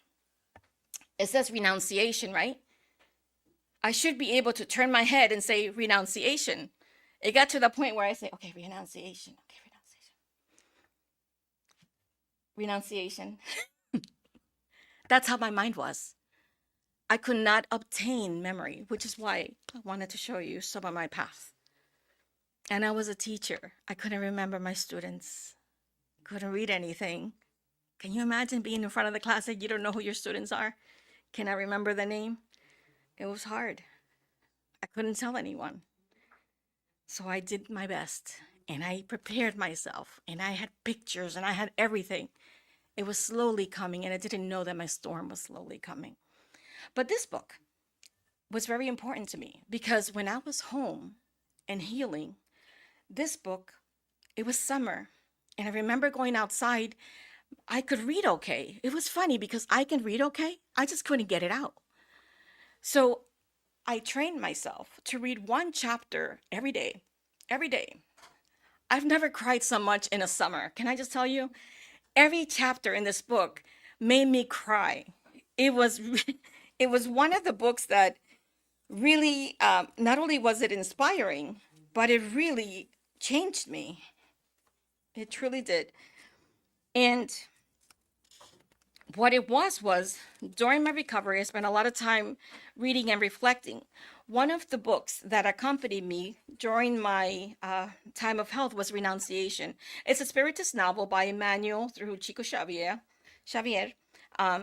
It says renunciation, right? I should be able to turn my head and say renunciation. It got to the point where I say, okay, renunciation, okay, renunciation. That's how my mind was. I could not obtain memory, which is why I wanted to show you some of my path. And I was a teacher. I couldn't remember my students, couldn't read anything. Can you imagine being in front of the class and you don't know who your students are? Can I remember the name? It was hard. I couldn't tell anyone. So I did my best and I prepared myself and I had pictures and I had everything. It was slowly coming and I didn't know that my storm was slowly coming. But this book was very important to me because when I was home and healing, this book, it was summer. And I remember going outside. I could read okay. It was funny because I can read okay. I just couldn't get it out. So I trained myself to read one chapter every day. Every day. I've never cried so much in a summer. Can I just tell you? Every chapter in this book made me cry. It was it was one of the books that really, not only was it inspiring, but it really changed me. It truly did. And what it was during my recovery, I spent a lot of time reading and reflecting. One of the books that accompanied me during my time of health was Renunciation. It's a Spiritist novel by Emmanuel through Chico Xavier. Xavier.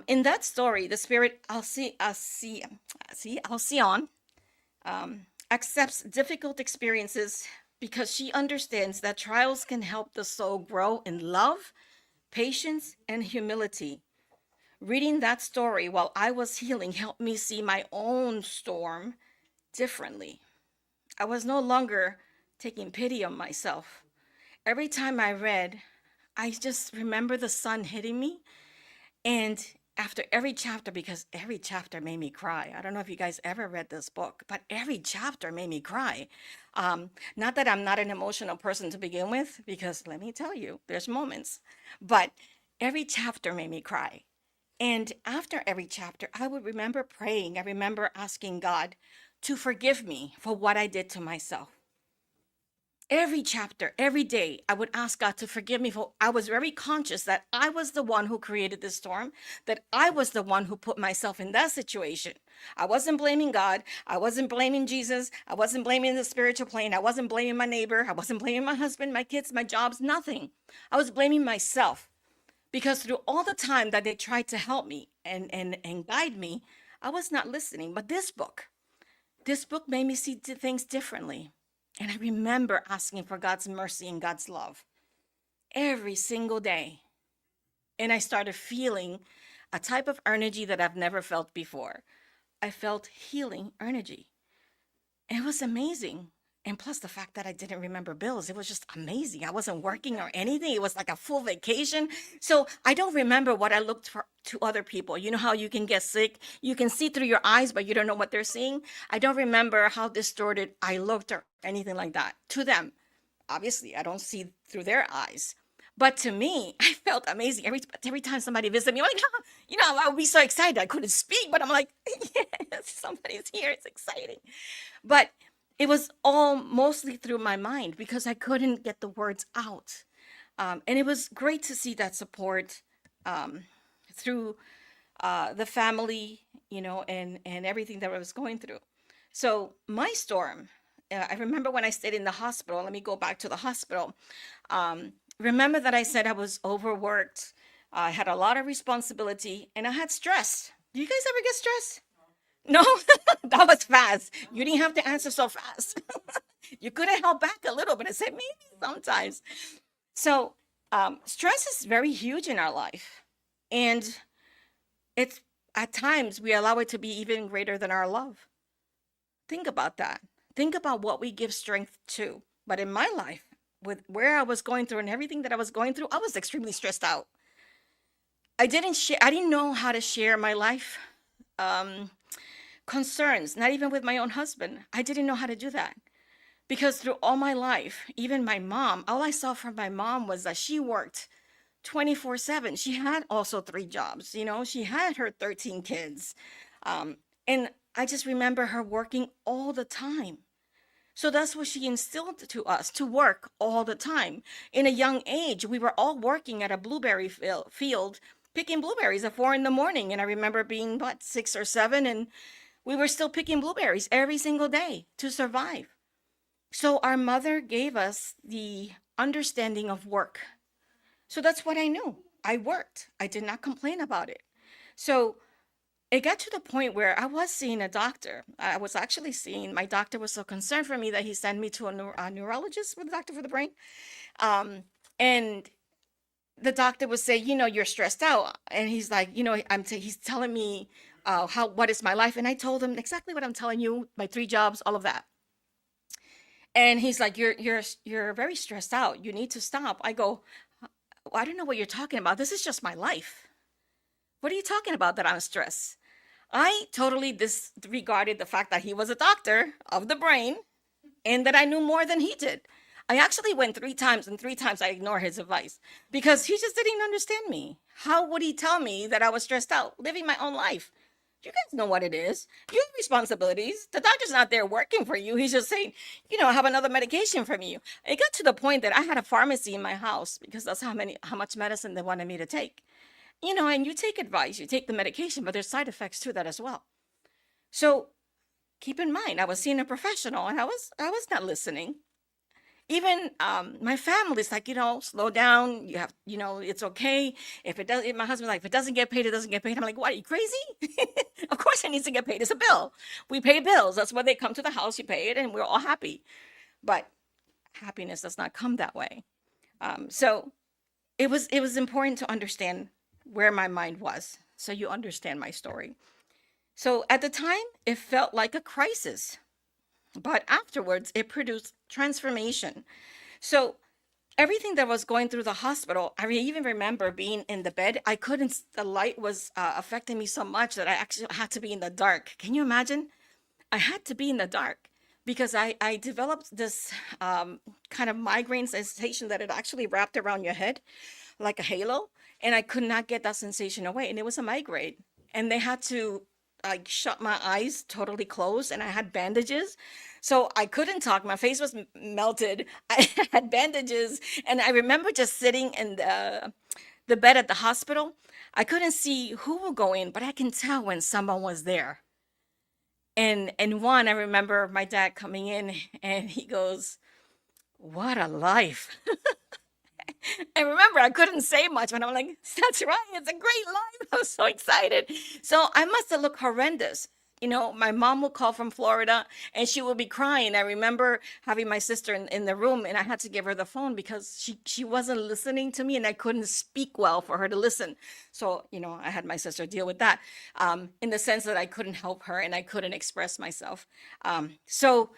In that story, the spirit Alcyon accepts difficult experiences because she understands that trials can help the soul grow in love, patience, and humility. Reading that story while I was healing helped me see my own storm differently. I was no longer taking pity on myself. Every time I read, I just remember the sun hitting me. And after every chapter, because every chapter made me cry. I don't know if you guys ever read this book, but every chapter made me cry. Not that I'm not an emotional person to begin with, because let me tell you, there's moments, but every chapter made me cry. And after every chapter, I would remember praying. I remember asking God to forgive me for what I did to myself. Every chapter, every day, I would ask God to forgive me for I was very conscious that I was the one who created this storm, that I was the one who put myself in that situation. I wasn't blaming God. I wasn't blaming Jesus. I wasn't blaming the spiritual plane. I wasn't blaming my neighbor. I wasn't blaming my husband, my kids, my jobs, nothing. I was blaming myself because through all the time that they tried to help me and guide me, I was not listening. But this book made me see things differently. And I remember asking for God's mercy and God's love every single day. And I started feeling a type of energy that I've never felt before. I felt healing energy. It was amazing. And plus the fact that I didn't remember bills, it was just amazing. I wasn't working or anything. It was like a full vacation. So I don't remember what I looked for to other people. You know how you can get sick? You can see through your eyes, but you don't know what they're seeing. I don't remember how distorted I looked or anything like that to them. Obviously, I don't see through their eyes. But to me, I felt amazing. Every time somebody visited me, I'm like, I would be so excited. I couldn't speak, but I'm like, yes, somebody's here. It's exciting. But it was all mostly through my mind because I couldn't get the words out. And it was great to see that support through the family, and everything that I was going through. So my storm, I remember when I stayed in the hospital. Let me go back to the hospital. Remember that I said I was overworked. I had a lot of responsibility and I had stress. Do you guys ever get stressed? No, that was fast. You didn't have to answer so fast. You could have held back a little, but I said maybe sometimes. So, stress is very huge in our life. And it's at times we allow it to be even greater than our love. Think about that. Think about what we give strength to. But in my life, with where I was going through and everything that I was going through, I was extremely stressed out. I didn't know how to share my life concerns, not even with my own husband. I didn't know how to do that because through all my life, even my mom, all I saw from my mom was that she worked 24/7. She had also 3 jobs, she had her 13 kids. And I just remember her working all the time. So that's what she instilled to us, to work all the time. In a young age, we were all working at a blueberry field, picking blueberries at 4 a.m. And I remember being, 6 or 7, and we were still picking blueberries every single day to survive. So our mother gave us the understanding of work. So that's what I knew. I worked. I did not complain about it. So it got to the point where I was seeing a doctor. My doctor was so concerned for me that he sent me to a neurologist with a doctor for the brain. And the doctor would say, you're stressed out. And he's like, he's telling me what is my life. And I told him exactly what I'm telling you, my 3 jobs, all of that. And he's like, you're very stressed out. You need to stop. I go, well, I don't know what you're talking about. This is just my life. What are you talking about that I'm stressed? I totally disregarded the fact that he was a doctor of the brain and that I knew more than he did. I actually went 3 times, and 3 times I ignored his advice because he just didn't understand me. How would he tell me that I was stressed out, living my own life? You guys know what it is. You have responsibilities. The doctor's not there working for you. He's just saying, I have another medication from you. It got to the point that I had a pharmacy in my house because that's how much medicine they wanted me to take. And you take advice, you take the medication, but there's side effects to that as well. So keep in mind, I was seeing a professional and I was not listening. Even my family's like, slow down. You have, it's okay. My husband's like, if it doesn't get paid, it doesn't get paid. I'm like, what, are you crazy? Of course it needs to get paid. It's a bill. We pay bills. That's why they come to the house, you pay it, and we're all happy. But happiness does not come that way. So it was important to understand where my mind was, so you understand my story. So at the time, it felt like a crisis, but afterwards, it produced transformation. So everything that was going through the hospital, I even remember being in the bed. The light was affecting me so much that I actually had to be in the dark. Can you imagine? I had to be in the dark because I developed this kind of migraine sensation that it actually wrapped around your head like a halo. And I could not get that sensation away. And it was a migraine. And they had to shut my eyes totally closed. And I had bandages. So I couldn't talk. My face was melted. I had bandages. And I remember just sitting in the bed at the hospital. I couldn't see who would go in, but I can tell when someone was there. And I remember my dad coming in and he goes, "What a life." I remember I couldn't say much, but I'm like, that's right. It's a great life. I was so excited. So I must have looked horrendous My mom would call from Florida and she would be crying. I remember having my sister in the room and I had to give her the phone because she wasn't listening to me and I couldn't speak well for her to listen. So, I had my sister deal with that in the sense that I couldn't help her and I couldn't express myself. So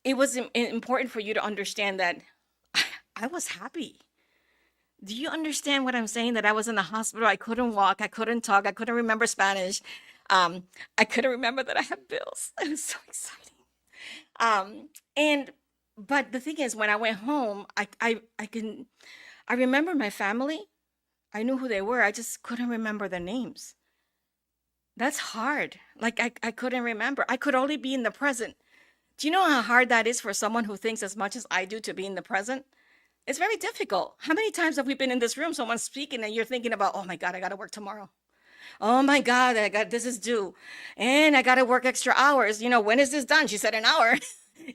it was important for you to understand that I was happy. Do you understand what I'm saying? That I was in the hospital, I couldn't walk, I couldn't talk, I couldn't remember Spanish. I couldn't remember that I had bills. It was so exciting. And but the thing is, when I went home, I remember my family. I knew who they were. I just couldn't remember their names. That's hard. Like I couldn't remember. I could only be in the present. Do you know how hard that is for someone who thinks as much as I do to be in the present? It's very difficult. How many times have we been in this room, someone's speaking, and you're thinking about, oh my God, I got to work tomorrow. Oh my God, this is due. And I got to work extra hours. When is this done? She said an hour.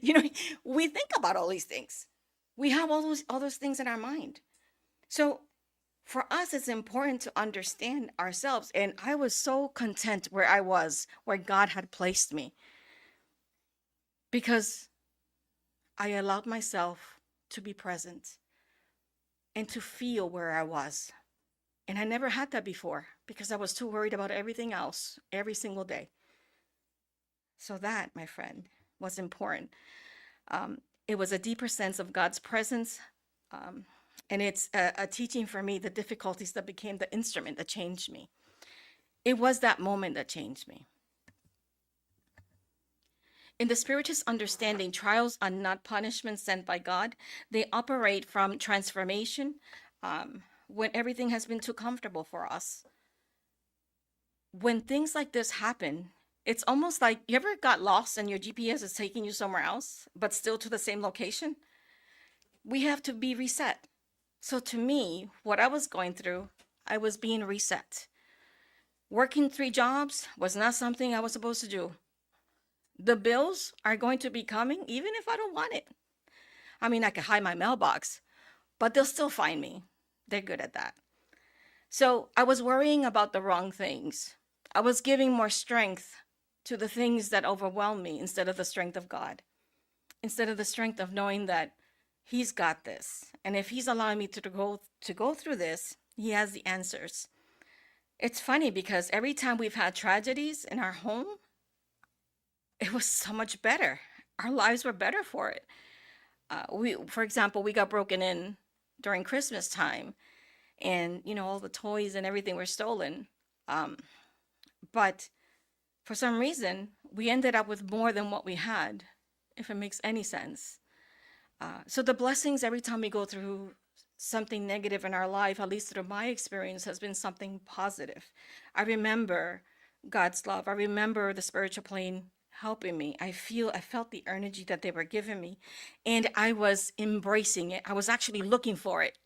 you know, we think about all these things. We have all those things in our mind. So for us, it's important to understand ourselves. And I was so content where I was, where God had placed me, because I allowed myself to be present and to feel where I was. And I never had that before because I was too worried about everything else every single day. So that, my friend, was important. It was a deeper sense of God's presence. And it's a teaching for me, the difficulties that became the instrument that changed me. It was that moment that changed me. In the Spiritist understanding, trials are not punishments sent by God. They operate from transformation when everything has been too comfortable for us. When things like this happen, it's almost like, you ever got lost and your GPS is taking you somewhere else, but still to the same location? We have to be reset. So to me, what I was going through, I was being reset. Working 3 jobs was not something I was supposed to do. The bills are going to be coming even if I don't want it. I mean, I could hide my mailbox, but they'll still find me. They're good at that. So I was worrying about the wrong things. I was giving more strength to the things that overwhelm me instead of the strength of God, instead of the strength of knowing that He's got this. And if He's allowing me to go through this, He has the answers. It's funny because every time we've had tragedies in our home, it was so much better. Our lives were better for it. For example, we got broken in during Christmas time, and all the toys and everything were stolen. But for some reason, we ended up with more than what we had, if it makes any sense. So the blessings every time we go through something negative in our life, at least through my experience, has been something positive. I remember God's love. I remember the spiritual plane helping me. I felt the energy that they were giving me, and I was embracing it. I was actually looking for it,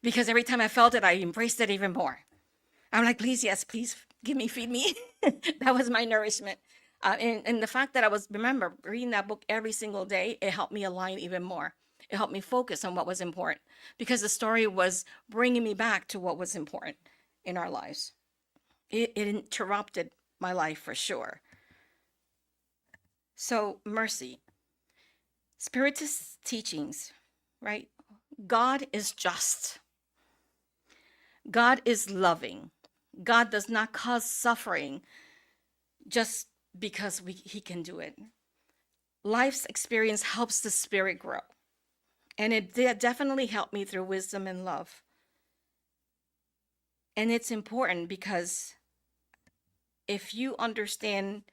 because every time I felt it, I embraced it even more. I'm like, please, yes, please give me, feed me. That was my nourishment. And the fact that remember, reading that book every single day, it helped me align even more. It helped me focus on what was important, because the story was bringing me back to what was important in our lives. It interrupted my life for sure. So, mercy, Spiritist teachings, right? God is just. God is loving. God does not cause suffering just because He can do it. Life's experience helps the spirit grow. And it definitely helped me through wisdom and love. And it's important because if you understand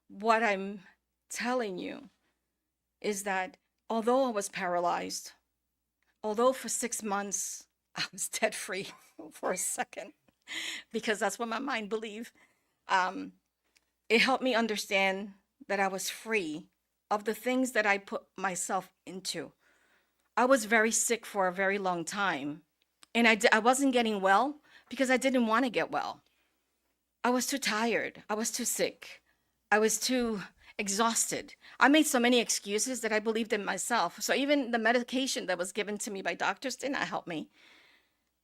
what I'm telling you, is that although I was paralyzed, although for 6 months I was debt free for a second, because that's what my mind believed, it helped me understand that I was free of the things that I put myself into. I was very sick for a very long time, and I wasn't getting well because I didn't want to get well. I was too tired. I was too sick. I was too exhausted. I made so many excuses that I believed in myself. So even the medication that was given to me by doctors did not help me,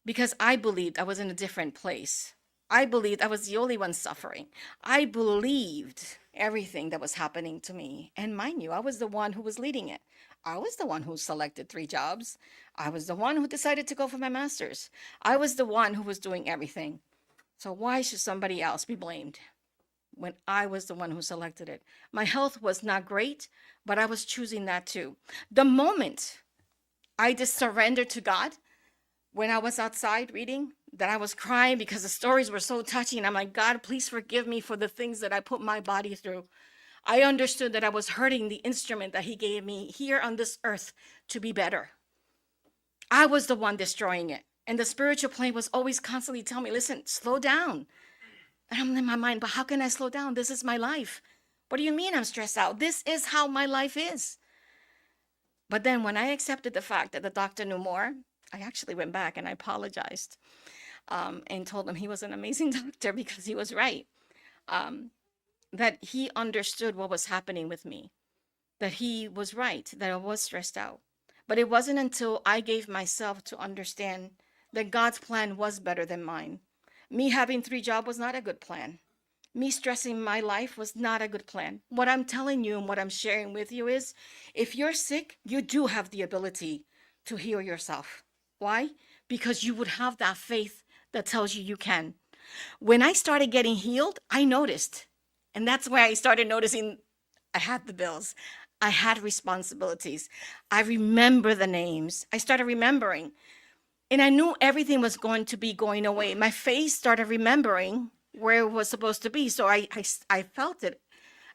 because I believed I was in a different place. I believed I was the only one suffering. I believed everything that was happening to me. And mind you, I was the one who was leading it. I was the one who selected 3 jobs. I was the one who decided to go for my master's. I was the one who was doing everything. So why should somebody else be blamed when I was the one who selected it? My health was not great, but I was choosing that too. The moment I just surrendered to God, when I was outside reading, that I was crying because the stories were so touching. And I'm like, God, please forgive me for the things that I put my body through. I understood that I was hurting the instrument that He gave me here on this earth to be better. I was the one destroying it. And the spiritual plane was always constantly telling me, listen, slow down. And I'm in my mind, but how can I slow down? This is my life. What do you mean I'm stressed out? This is how my life is. But then when I accepted the fact that the doctor knew more, I actually went back and I apologized and told him he was an amazing doctor because he was right. That he understood what was happening with me, that he was right, that I was stressed out. But it wasn't until I gave myself to understand that God's plan was better than mine. Me having 3 jobs was not a good plan. Me stressing my life was not a good plan. What I'm telling you and what I'm sharing with you is, if you're sick, you do have the ability to heal yourself. Why? Because you would have that faith that tells you you can. When I started getting healed, I noticed. And that's where I started noticing I had the bills. I had responsibilities. I remember the names. I started remembering. And I knew everything was going to be going away. My face started remembering where it was supposed to be. So I felt it.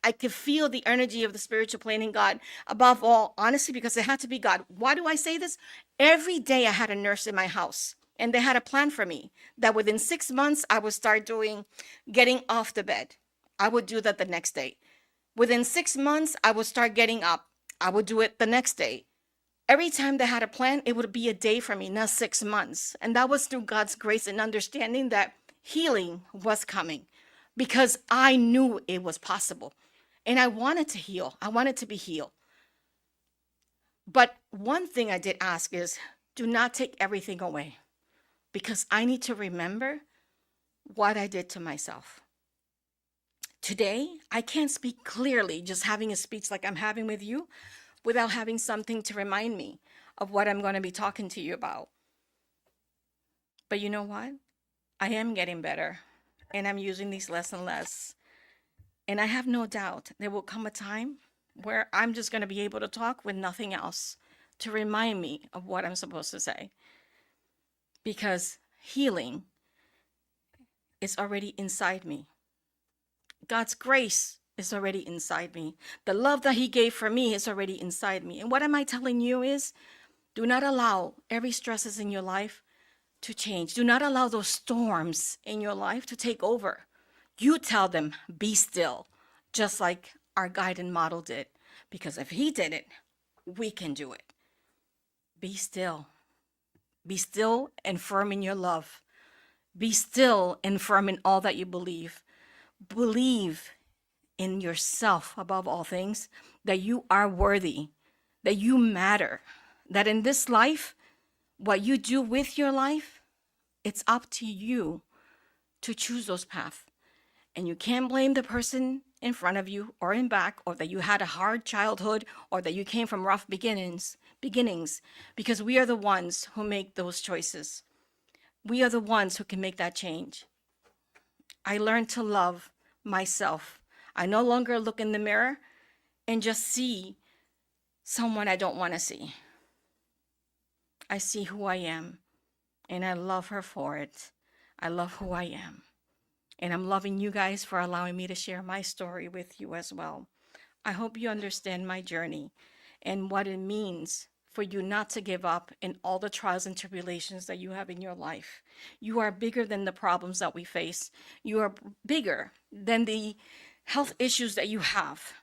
I could feel the energy of the spiritual plane in God. Above all, honestly, because it had to be God. Why do I say this? Every day I had a nurse in my house. And they had a plan for me that within 6 months, I would start doing getting off the bed. I would do that the next day. Within 6 months, I would start getting up. I would do it the next day. Every time they had a plan, it would be a day for me, not 6 months. And that was through God's grace and understanding that healing was coming because I knew it was possible. And I wanted to heal. I wanted to be healed. But one thing I did ask is, do not take everything away, because I need to remember what I did to myself. Today, I can't speak clearly just having a speech like I'm having with you without having something to remind me of what I'm going to be talking to you about. But you know what? I am getting better, and I'm using these less and less. And I have no doubt there will come a time where I'm just going to be able to talk with nothing else to remind me of what I'm supposed to say. Because healing is already inside me. God's grace is already inside me. The love that He gave for me is already inside me. And what am I telling you is, do not allow every stresses in your life to change. Do not allow those storms in your life to take over. You tell them, be still, just like our guide and model did. Because if he did it, we can do it. Be still. Be still and firm in your love. Be still and firm in all that you believe. Believe in yourself above all things, that you are worthy, that you matter, that in this life, what you do with your life, it's up to you to choose those paths. And you can't blame the person in front of you or in back, or that you had a hard childhood, or that you came from rough beginnings, because we are the ones who make those choices. We are the ones who can make that change. I learned to love myself. I no longer look in the mirror and just see someone I don't want to see. I see who I am, and I love her for it. I love who I am. And I'm loving you guys for allowing me to share my story with you as well. I hope you understand my journey and what it means for you not to give up in all the trials and tribulations that you have in your life. You are bigger than the problems that we face. You are bigger than the health issues that you have.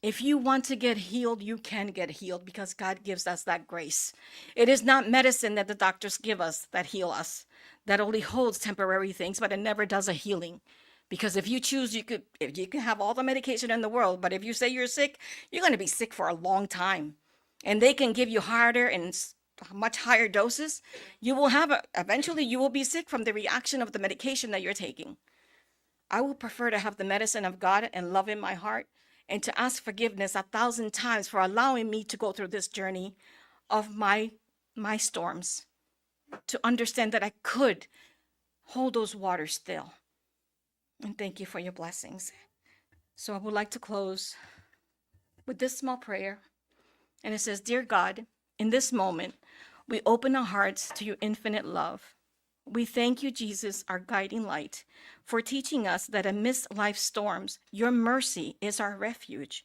If you want to get healed, you can get healed because God gives us that grace. It is not medicine that the doctors give us that heal us. That only holds temporary things, but it never does a healing. Because if you choose, you can have all the medication in the world, but if you say you're sick, you're going to be sick for a long time. And they can give you harder and much higher doses, you will eventually you will be sick from the reaction of the medication that you're taking. I would prefer to have the medicine of God and love in my heart and to ask forgiveness 1,000 times for allowing me to go through this journey of my storms, to understand that I could hold those waters still. And thank you for your blessings. So I would like to close with this small prayer. And it says, Dear God, in this moment, we open our hearts to your infinite love. We thank you, Jesus, our guiding light, for teaching us that amidst life's storms, your mercy is our refuge.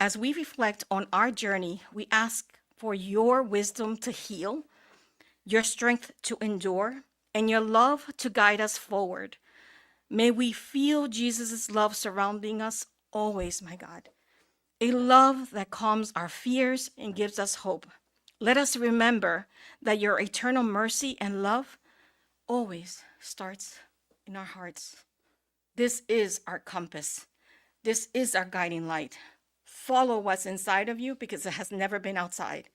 As we reflect on our journey, we ask for your wisdom to heal, your strength to endure, and your love to guide us forward. May we feel Jesus' love surrounding us always, my God. A love that calms our fears and gives us hope. Let us remember that your eternal mercy and love always starts in our hearts. This is our compass. This is our guiding light. Follow what's inside of you because it has never been outside.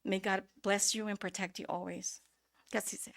May God bless you and protect you always. Que así sea.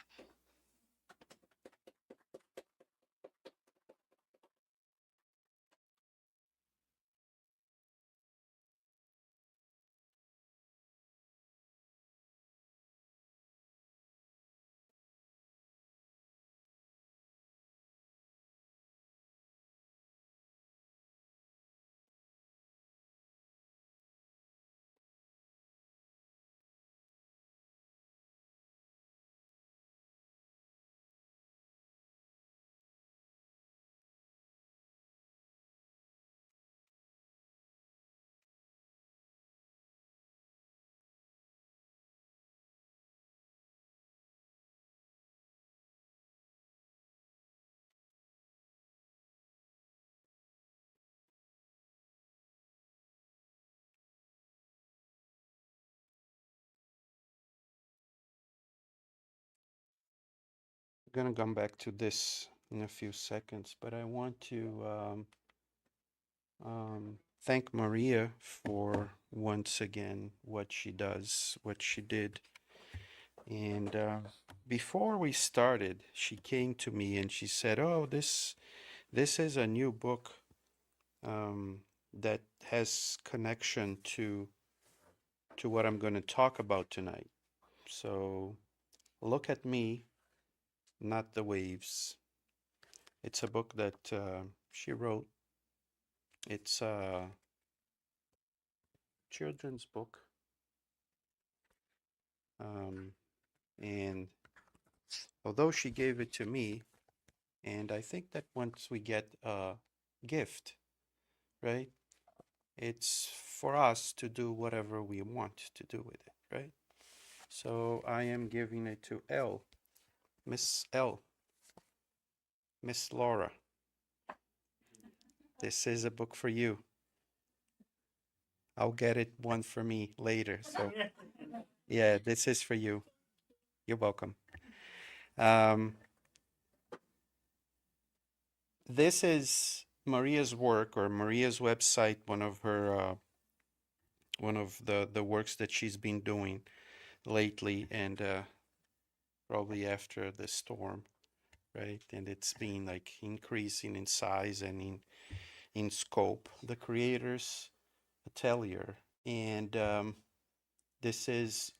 We're gonna come back to this in a few seconds, but I want to thank Maria for once again what she does, what she did. And before we started, she came to me and she said, "Oh, this is a new book that has connection to what I'm going to talk about tonight. So look at me, not the waves." It's a book that she wrote. It's a children's book. Um, and although she gave it to me, and I think that once we get a gift, right, it's for us to do whatever we want to do with it, right? So I am giving it to Miss Laura. This is a book for you. I'll get it one for me later. So yeah, this is for you. You're welcome. This is Maria's work or Maria's website, one of her one of the works that she's been doing lately, and probably after the storm, right? And it's been like increasing in size and in scope. The Creator's Atelier, and this is,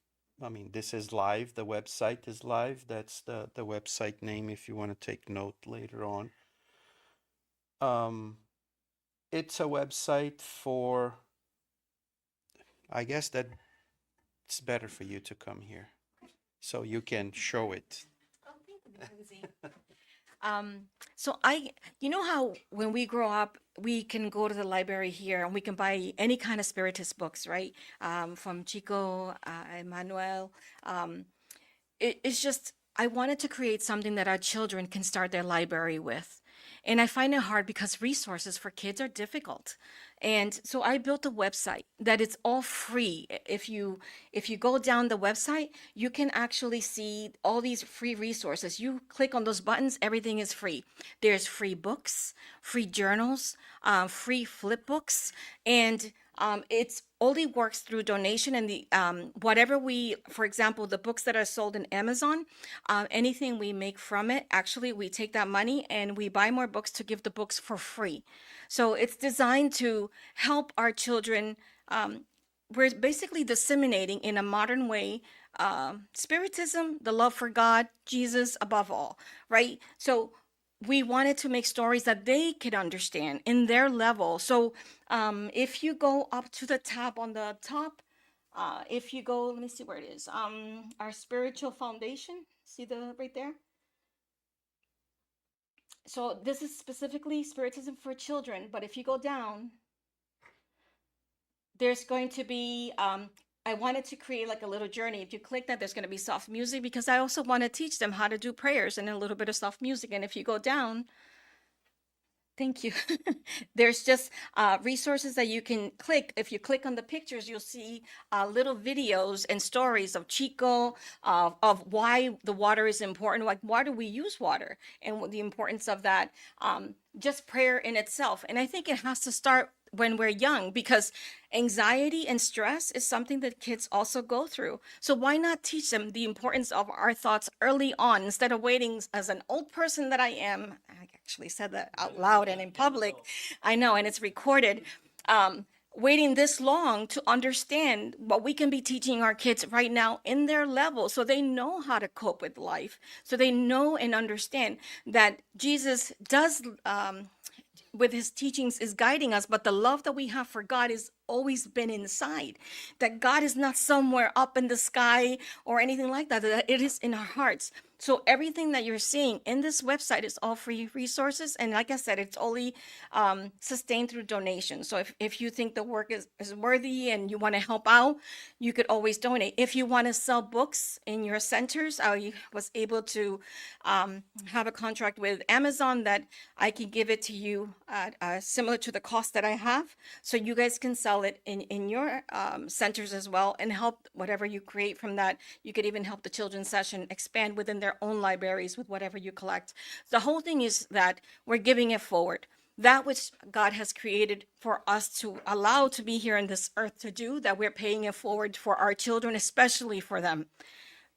I mean, this is live. The website is live. That's the website name if you want to take note later on. It's a website for, I guess that it's better for you to come here so you can show it. Oh, thank you, magazine. So you know how when we grow up, we can go to the library here and we can buy any kind of spiritist books, right? From Chico, Emmanuel. It's just, I wanted to create something that our children can start their library with. And I find it hard because resources for kids are difficult. And so I built a website that is all free. If you go down the website, you can actually see all these free resources. You click on those buttons, everything is free. There's free books, free journals, free flip books, and it's only works through donation. And the whatever we, for example, the books that are sold in Amazon, anything we make from it, actually we take that money and we buy more books to give the books for free. So it's designed to help our children. We're basically disseminating in a modern way spiritism, the love for God, Jesus above all, right? So we wanted to make stories that they could understand in their level. So if you go up to the tab on the top, if you go, let me see where it is. Our spiritual foundation. See the right there? So this is specifically spiritism for children. But if you go down, there's going to be I wanted to create like a little journey. If you click that, there's going to be soft music because I also want to teach them how to do prayers and a little bit of soft music. And if you go down, thank you. There's just resources that you can click. If you click on the pictures, you'll see little videos and stories of Chico, of why the water is important. Like, why do we use water and the importance of that? Just prayer in itself. And I think it has to start when we're young because anxiety and stress is something that kids also go through. So why not teach them the importance of our thoughts early on instead of waiting as an old person that I am. I actually said that out loud and in public. I know, and it's recorded. Waiting this long to understand what we can be teaching our kids right now in their level so they know how to cope with life, so they know and understand that Jesus does with his teachings is guiding us, but the love that we have for God has always been inside. That God is not somewhere up in the sky or anything like that, that it is in our hearts. So everything that you're seeing in this website is all free resources. And like I said, it's only sustained through donations. So if you think the work is worthy and you want to help out, you could always donate. If you want to sell books in your centers, I was able to have a contract with Amazon that I can give it to you similar to the cost that I have. So you guys can sell it in your centers as well and help whatever you create from that. You could even help the children's session expand within their own libraries with whatever you collect. The whole thing is that we're giving it forward. That which God has created for us to allow to be here in this earth to do, that we're paying it forward for our children, especially for them.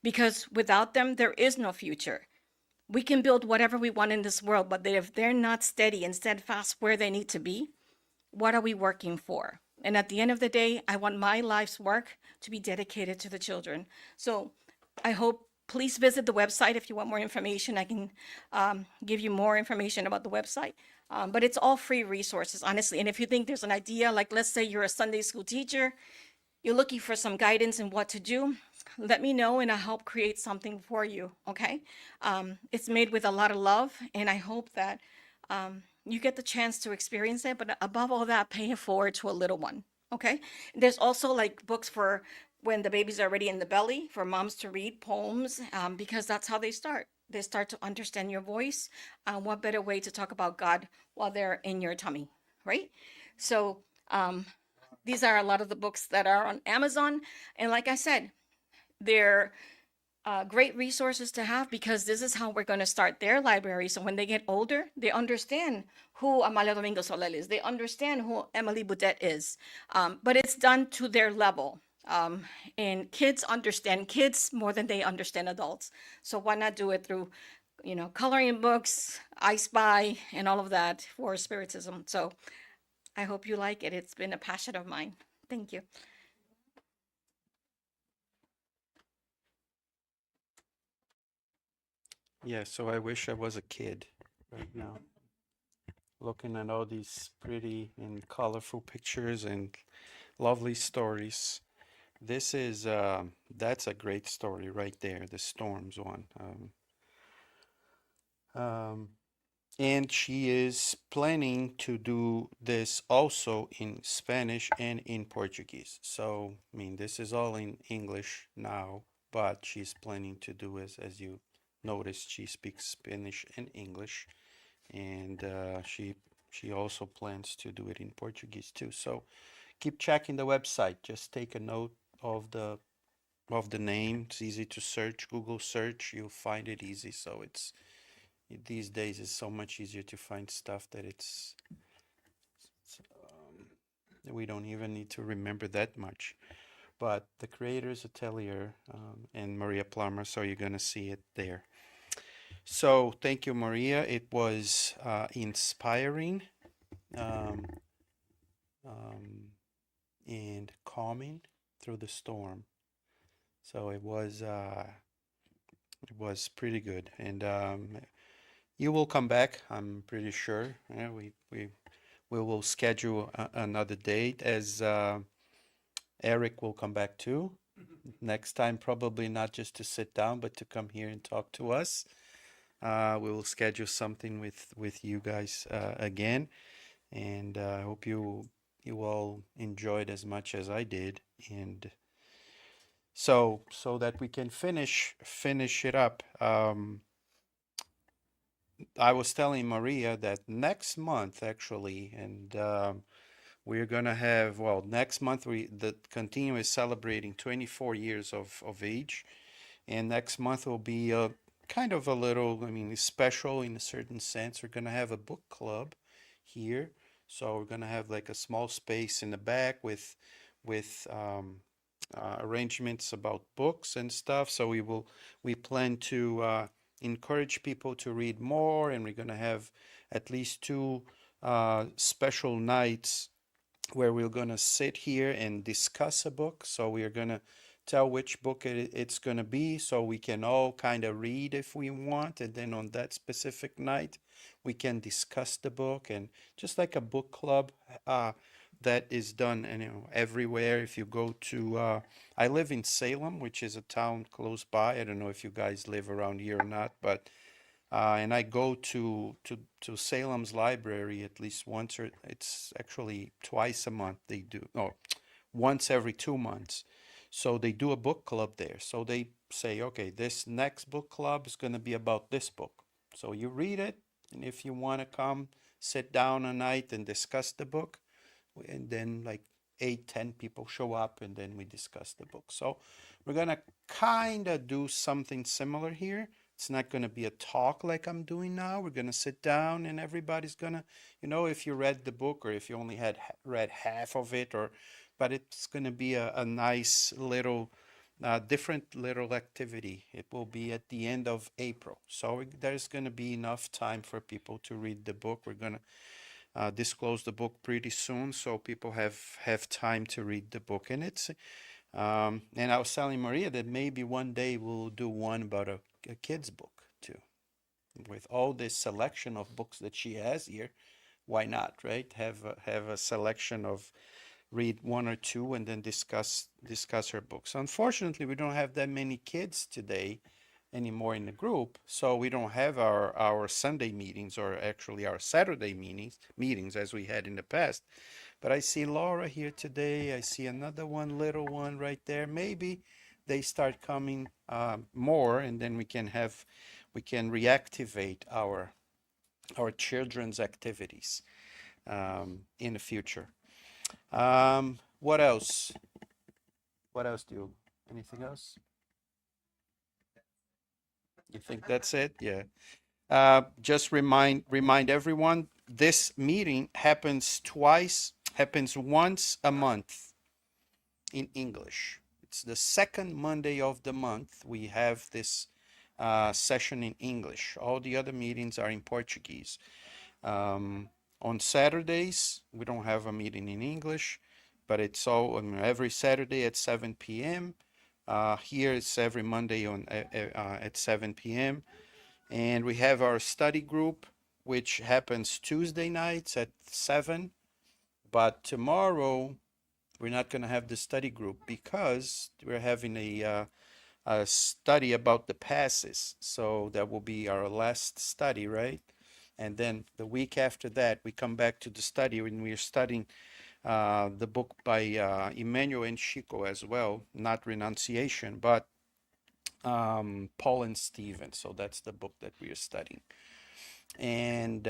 Because without them, there is no future. We can build whatever we want in this world, but if they're not steady and steadfast where they need to be, what are we working for? And at the end of the day, I want my life's work to be dedicated to the children. So I hope, please visit the website if you want more information. I can give you more information about the website. But it's all free resources, honestly. And if you think there's an idea, like let's say you're a Sunday school teacher, you're looking for some guidance in what to do, let me know and I'll help create something for you, okay? It's made with a lot of love, and I hope that you get the chance to experience it, but above all that, pay it forward to a little one, okay? There's also like books for when the baby's already in the belly, for moms to read poems, because that's how they start. They start to understand your voice. What better way to talk about God while they're in your tummy, right? So these are a lot of the books that are on Amazon. And like I said, they're great resources to have because this is how we're going to start their library. So when they get older, they understand who Amalia Domingo Soler is. They understand who Emily Boudet is. But it's done to their level. And kids understand kids more than they understand adults. So why not do it through, coloring books, I Spy, and all of that for Spiritism. So I hope you like it. It's been a passion of mine. Thank you. Yeah, so I wish I was a kid right now, looking at all these pretty and colorful pictures and lovely stories. This is that's a great story right there, the storms one. Um, and she is planning to do this also in Spanish and in Portuguese. So, I mean, this is all in English now, but she's planning to do as you noticed, she speaks Spanish and English, and she she also plans to do it in Portuguese too. So keep checking the website. Just take a note of the name. It's easy to search. Google search, you'll find it easy. So it's these days it's so much easier to find stuff that we don't even need to remember that much. But the Creator's Atelier and Maria Plummer, so you're gonna see it there. So thank you, Maria. It was inspiring um, um, and calming through the storm. So it was pretty good, and you will come back. I'm pretty sure. Yeah, we will schedule another date as Eric will come back too. Next time, probably not just to sit down, but to come here and talk to us. We will schedule something with you guys again, and I hope you all enjoyed as much as I did, and so that we can finish it up. I was telling Maria that next month actually, and we're gonna have, well, next month the Cantinho is celebrating 24 years of age, and next month will be a kind of a little, I mean, special in a certain sense. We're gonna have a book club here, so we're gonna have like a small space in the back with arrangements about books and stuff. So we plan to encourage people to read more, and we're gonna have at least two special nights where we're going to sit here and discuss a book. So we are going to tell which book it's going to be so we can all kind of read if we want. And then on that specific night, we can discuss the book, and just like a book club that is done everywhere. If you go to, I live in Salem, which is a town close by. I don't know if you guys live around here or not, but and I go to Salem's library at least once, or it's actually twice a month they do, no, once every 2 months. So they do a book club there. So they say, okay, this next book club is going to be about this book. So you read it, and if you want to come sit down a night and discuss the book, and then like 8, 10 people show up, and then we discuss the book. So we're going to kind of do something similar here. It's not going to be a talk like I'm doing now. We're going to sit down, and everybody's going to, if you read the book, or if you only had read half of it, but it's going to be a nice little, different little activity. It will be at the end of April. So there's going to be enough time for people to read the book. We're going to disclose the book pretty soon, so people have time to read the book. And and I was telling Maria that maybe one day we'll do one about a kid's book too. With all this selection of books that she has here, why not, right? Have a selection of, read one or two, and then discuss her books. Unfortunately, we don't have that many kids today anymore in the group, so we don't have our Sunday meetings, or actually our Saturday meetings as we had in the past. But I see Laura here today. I see another one, little one right there. Maybe they start coming more, and then we can reactivate our children's activities in the future. What else? What else anything else? You think that's it? Yeah. Just remind everyone, this meeting happens once a month in English. It's the second Monday of the month. We have this session in English. All the other meetings are in Portuguese. On Saturdays, we don't have a meeting in English, but it's every Saturday at 7 p.m. Here it's every Monday at 7 p.m. And we have our study group, which happens Tuesday nights at 7. But tomorrow, we're not going to have the study group because we're having a study about the passes. So that will be our last study, right? And then the week after that, we come back to the study, and we're studying the book by Emmanuel and Chico as well, not Renunciation, but Paul and Stephen. So that's the book that we are studying. And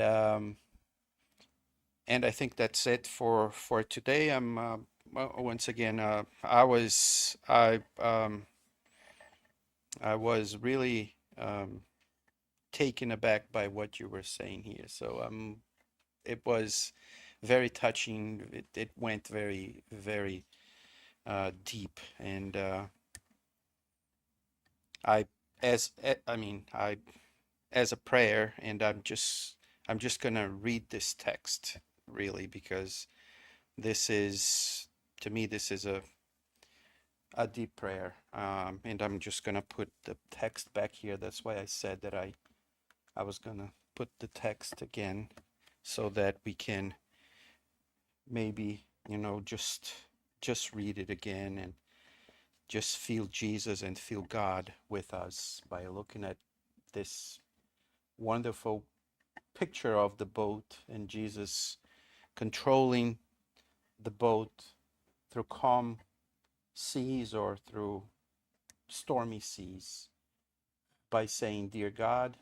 And I think that's it for today. I'm well, once again, I was really taken aback by what you were saying here. So it was very touching. It went very, very deep, and I I mean I as a prayer, and I'm just gonna read this text really, because this is, to me, this is a deep prayer, and I'm just gonna put the text back here. That's why I said that I was gonna put the text again, so that we can maybe, just read it again and just feel Jesus and feel God with us by looking at this wonderful picture of the boat and Jesus controlling the boat through calm seas or through stormy seas by saying, "Dear God,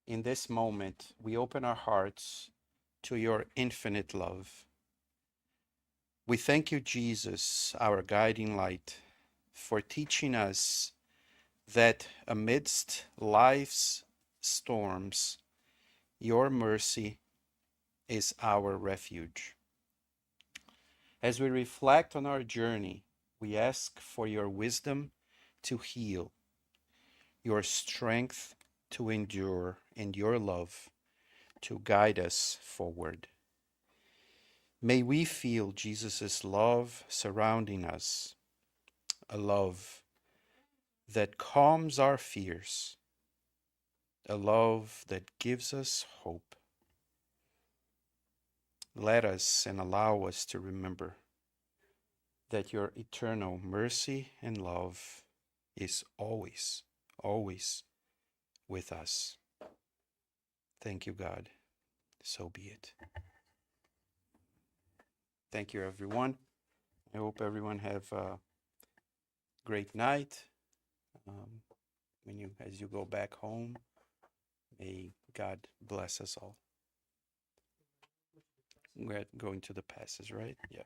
in this moment we open our hearts to your infinite love. We thank you, Jesus, our guiding light, for teaching us that amidst life's storms, your mercy is our refuge. As we reflect on our journey, we ask for your wisdom to heal, your strength to endure, and your love to guide us forward. May we feel Jesus' love surrounding us, a love that calms our fears, a love that gives us hope. Let us and allow us to remember that your eternal mercy and love is always, always with us. Thank you, God. So be it. Thank you, everyone. I hope everyone have a great night. As you go back home, may God bless us all. We're going to the passes, right? Yeah.